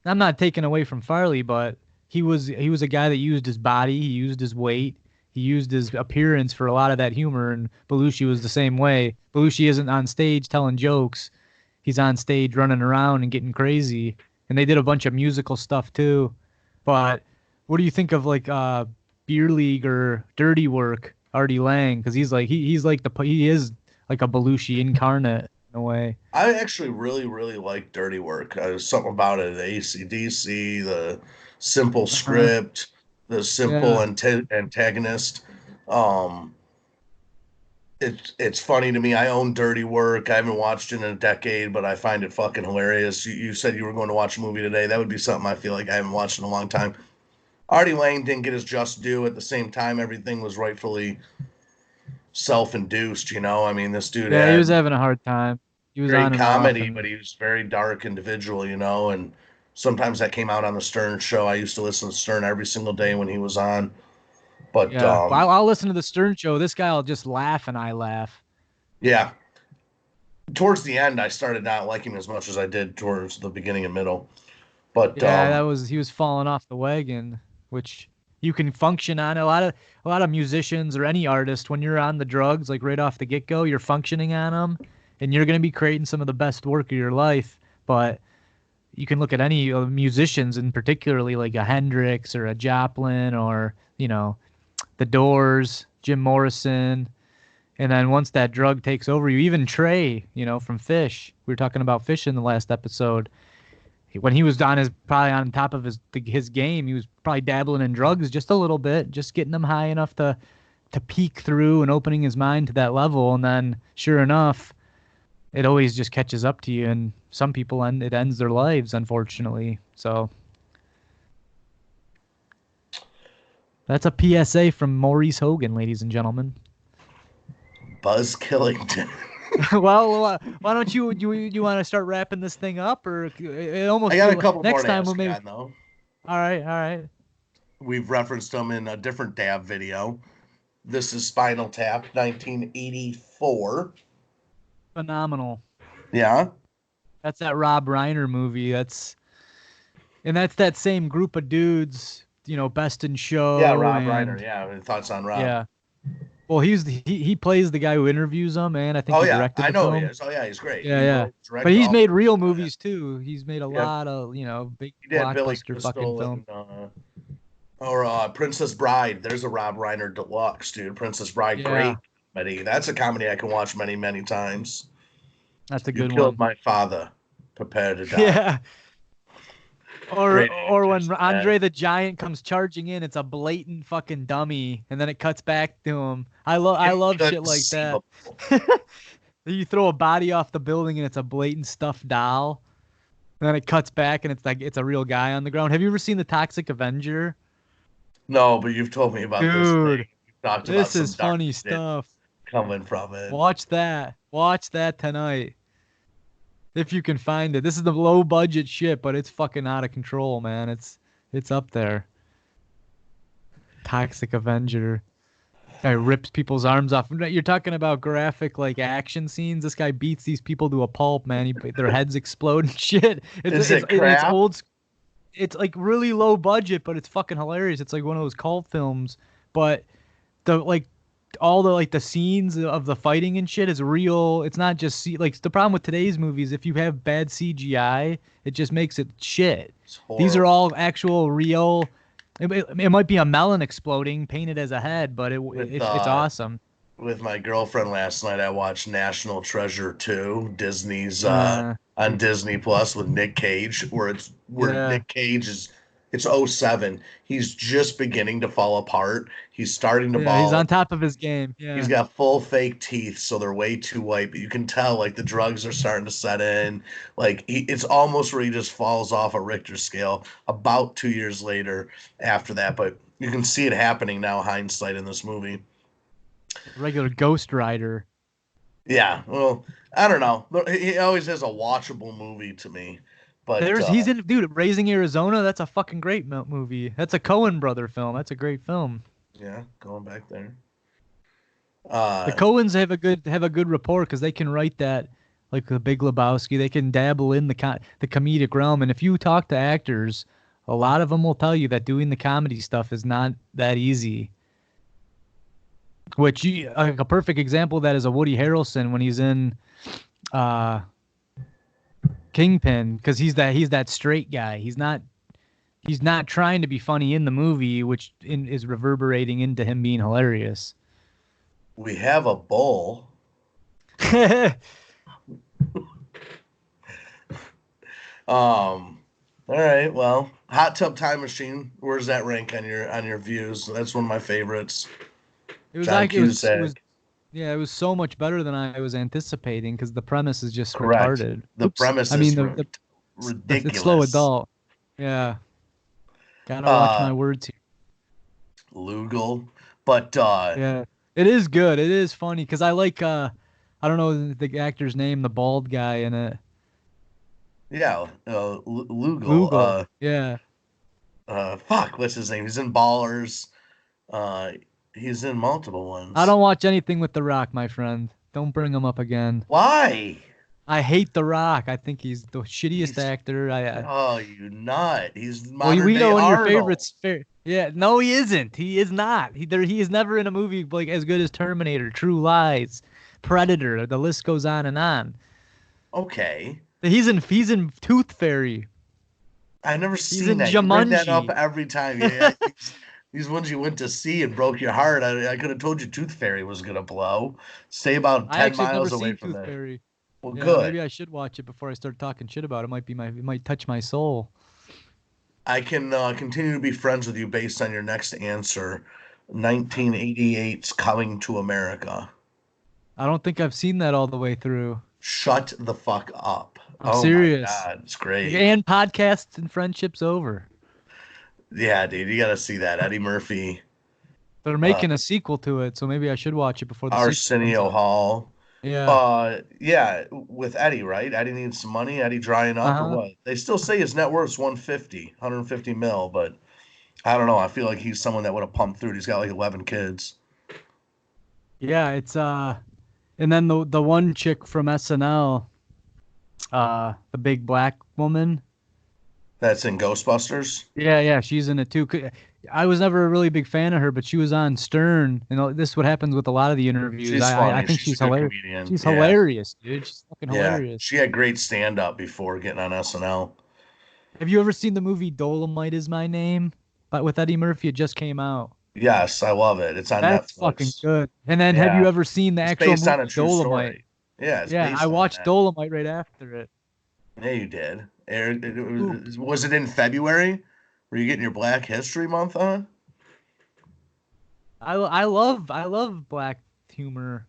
I'm not taking away from Farley, but he was a guy that used his body, he used his weight, he used his appearance for a lot of that humor, and Belushi was the same way. Belushi isn't on stage telling jokes. He's on stage running around and getting crazy. And they did a bunch of musical stuff too. But what do you think of like Beer League or Dirty Work, Artie Lang? Because he's like he is like a Belushi incarnate in a way. I actually really, really like Dirty Work. There's something about it, the AC/DC, the simple Uh-huh. script, the simple Yeah. antagonist. Um, it's funny to me. I own Dirty Work. I haven't watched it in a decade, but I find it fucking hilarious. You said you were going to watch a movie today. That would be something I feel like I haven't watched in a long time. Artie Lang didn't get his just due. At the same time, everything was rightfully self-induced. I mean, this dude Yeah, he was had having a hard time. He was great on and off, comedy, but and he was a very dark individual. And sometimes that came out on the Stern show. I used to listen to Stern every single day when he was on. But yeah. Well, I'll listen to the Stern Show. This guy will just laugh, and I laugh. yeah, towards the end, I started not liking him as much as I did towards the beginning and middle. But Yeah, he was falling off the wagon, which you can function on. A lot of musicians or any artist, when you're on the drugs, like right off the get-go, you're functioning on them, and you're gonna be creating some of the best work of your life. But you can look at any musicians, and particularly like a Hendrix or a Joplin or the Doors, Jim Morrison, and then once that drug takes over you, even Trey, from Fish. We were talking about Fish in the last episode when he was on his probably on top of his game, he was probably dabbling in drugs just a little bit, just getting them high enough to peek through and opening his mind to that level. And then, sure enough, it always just catches up to you. And some people it ends their lives, unfortunately. So that's a PSA from Maurice Hogan, ladies and gentlemen. Buzz Killington. Well, why don't you want to start wrapping this thing up, or it I almost got a couple more next to time we'll ask you maybe. on though. All right, all right, We've referenced them in a different Dab video. This is Spinal Tap, 1984. phenomenal. Yeah. That's that Rob Reiner movie. That's that same group of dudes, Best in Yeah, Show Rob Reiner. and Yeah. Thoughts on Rob? yeah. Well, he plays the guy who interviews them, and I think Oh he yeah, directed I the know he film. is. Oh yeah, he's great. Yeah, He yeah. wrote, But directed he's all. made real Oh yeah. movies too. He's made a Yep. lot of, big He did Billy blockbuster fucking Crystal film. and or Princess Bride. There's a Rob Reiner deluxe, dude. Princess Bride, Yeah, great comedy. That's a comedy I can watch many, many times. that's a You good killed one. my father. Prepare to die. Yeah. Or Great or actors when in that. Andre the Giant comes charging in, it's a blatant fucking dummy, and then it cuts back to him. I love shit like that. Inconceivable. You throw a body off the building and it's a blatant stuffed doll. And then it cuts back and it's like it's a real guy on the ground. Have you ever seen the Toxic Avenger? No, but you've told me about this thing. Dude, You've talked about this some is dark funny shit stuff. coming from it. Watch that. Watch that tonight. If you can find it. This is the low budget shit, but it's fucking out of control, man. It's up there. Toxic Avenger. Guy rips people's arms off. You're talking about graphic like action scenes. This guy beats these people to a pulp, man. Their heads explode and shit. Is it It's crap? old. It's like really low budget, but it's fucking hilarious. It's like one of those cult films, but the like all the like the scenes of the fighting and shit is real. It's not just like the problem with today's movies. If you have bad CGI, it just makes it shit. It's These are horrible. all actual real. It might be a melon exploding painted as a head, but With it's awesome. with my girlfriend last night, I watched National Treasure 2, Disney's Uh, on Disney Plus with Nick Cage, where yeah, Nick Cage is It's '07. He's just beginning to fall apart. He's starting to Yeah, he's ball. on top of his game. He's Yeah. got full fake teeth, so they're way too white. But you can tell like the drugs are starting to set in. Like it's almost where he just falls off a Richter scale. About 2 years later, after that, but you can see it happening now. Hindsight in this movie. Regular Ghost Rider. Yeah, well, I don't know. He always has a watchable movie to me, but He's in, dude, Raising Arizona. That's a fucking great movie. That's a Coen brother film. That's a great film. yeah, going back there. The Uh, Coens have a good rapport because they can write that like the Big Lebowski. They can dabble in the comedic realm, and if you talk to actors, a lot of them will tell you that doing the comedy stuff is not that easy. Like a perfect example of that is a Woody Harrelson when he's in uh, Kingpin, because he's that straight guy. He's not trying to be funny in the movie, is reverberating into him being hilarious. we have a bull. All right, well, Hot Tub Time Machine. Where's that rank on your views? That's one of my favorites. John It was Cusack. yeah, it was so much better than I was anticipating because the premise is just Correct. retarded. The Oops. premise I mean is it's slow ridiculous. adult. Yeah. Gotta watch my Uh, words here. Lugal, but Yeah. It is good. It is funny because I don't know the actor's name, the bald guy in it. yeah, Lugal. Lugal. Yeah. Fuck, what's his name? He's in Ballers. Uh, he's in multiple I ones. don't watch anything with The Rock, my friend. Don't bring him up again. Why? I hate The Rock. I think he's the shittiest He's actor. oh, you nut. He's Well, modern we day know one of your Arnold. favorites. Yeah, no, he isn't. He is not. He is never in a movie like as good as Terminator, True Lies, Predator. The list goes on and on. Okay. He's in Tooth Fairy. I've never He's seen in that. You bring that up Jumanji. every time. Yeah, these ones you went to see and broke your heart. I could have told you Tooth Fairy was gonna blow. Stay about I 10 actually have never miles away seen from Tooth there. Fairy. Well, Yeah, good. maybe I should watch it before I start talking shit about it. It might touch my soul. I can continue to be friends with you based on your next answer. 1988's Coming to America. I don't think I've seen that all the way through. Shut the fuck up. I'm Oh my serious. God, it's great. And podcasts and friendships over. Yeah, dude, you got to see that. Eddie Murphy, They're uh, making a sequel to it, so maybe I should watch it before the sequel comes Arsenio out. Hall. Yeah. Yeah, with Eddie, right? Eddie needs some money. Eddie drying up or Uh-huh. what? They still say his net worth's 150 mil, but I don't know. I feel like he's someone that would have pumped through it. He's got like 11 kids. Yeah, it's and then the one chick from SNL, the big black woman. That's in Ghostbusters. Yeah, yeah, she's in it too. I was never a really big fan of her, but she was on Stern, and this is what happens with a lot of the interviews. She's I funny. think She's a she's good hilarious. comedian. She's Yeah. hilarious, dude. She's fucking Yeah. hilarious. She had great stand up before getting on SNL. Have you ever seen the movie Dolomite Is My Name? But with Eddie Murphy, it just came out. Yes, I love it. It's on That's fucking Netflix. good. And then have you Yeah. ever seen the It's actual based on a movie true Dolomite? story. Yeah, it's Yeah, I based on watched that. Dolomite right after it. Yeah, you did. Ooh, Was it in February? Were you getting your Black History Month on? I love black humor.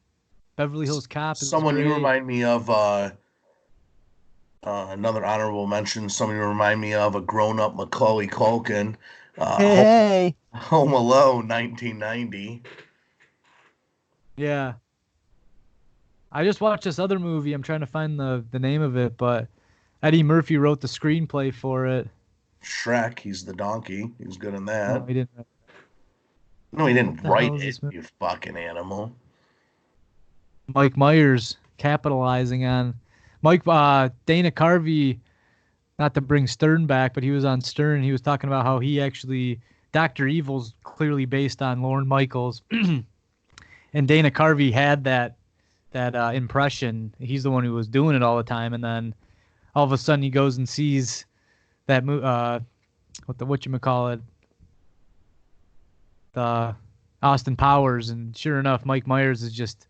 Beverly Hills Cop is Someone you great. remind me of another honorable mention. Someone you remind me of a grown-up Macaulay Culkin, Home, Hey. Home Alone, 1990. Yeah. I just watched this other movie. I'm trying to find the name of it, but Eddie Murphy wrote the screenplay for it. Shrek, he's the donkey. He's good in No, that. he didn't. No, he What didn't the hell write is it. this movie? You fucking animal. Mike Myers capitalizing on Dana Carvey, not to bring Stern back, but he was on Stern. He was talking about how he actually Dr. Evil's clearly based on Lorne Michaels, and Dana Carvey had that impression. He's the one who was doing it all the time, and then all of a sudden he goes and sees that what you call it, the Austin Powers, and sure enough, Mike Myers is just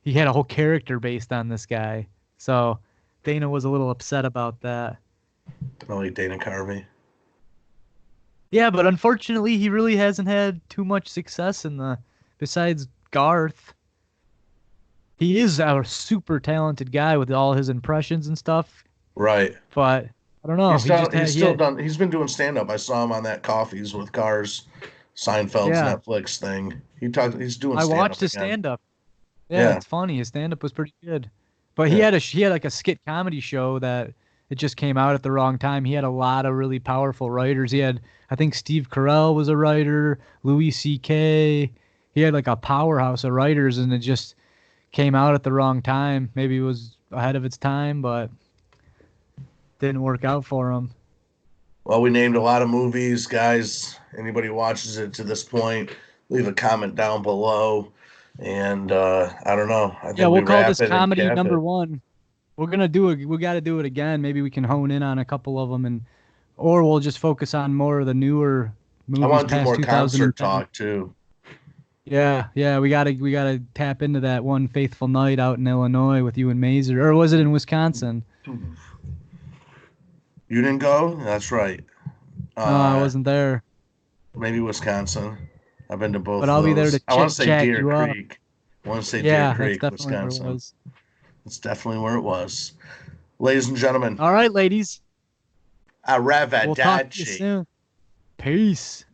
he had a whole character based on this guy. So Dana was a little upset about that. I like Dana Carvey. Yeah, but unfortunately, he really hasn't had too much success in the. Besides Garth, he is a super talented guy with all his impressions and stuff. Right. But I don't know. He's He done. just He's had. still done. He's been doing stand up. I saw him on that Coffees with Cars, Seinfeld's Yeah. Netflix thing. He talked. He's doing I stand watched up his again. stand up. Yeah, Yeah. it's funny. His stand up was pretty good. But Yeah. he had like a skit comedy show that it just came out at the wrong time. He had a lot of really powerful writers. He had I think Steve Carell was a writer, Louis C.K. He had like a powerhouse of writers and it just came out at the wrong time. Maybe it was ahead of its time, but didn't work out for him. Well, we named a lot of movies, guys. Anybody watches it to this point, leave a comment down below. And I don't know. I Yeah, think we we'll call wrap this it and comedy cap number it. one. We're gonna do it. We got to do it again. Maybe we can hone in on a couple of them, and or we'll just focus on more of the newer I movies want to do past more concert 2010. talk too. Yeah, yeah, we gotta tap into that one faithful night out in Illinois with you and Mazer, or was it in Wisconsin? You didn't go? That's right. No, I Uh, wasn't there, maybe Wisconsin. I've been to but both of I'll be there to those. I want to say chat Deer you up. Creek. I want to say Deer Yeah, that's Creek, definitely where it Wisconsin. was. That's definitely where it was. Ladies and gentlemen, All right, ladies, we'll talk to you arrivederci. soon. Peace.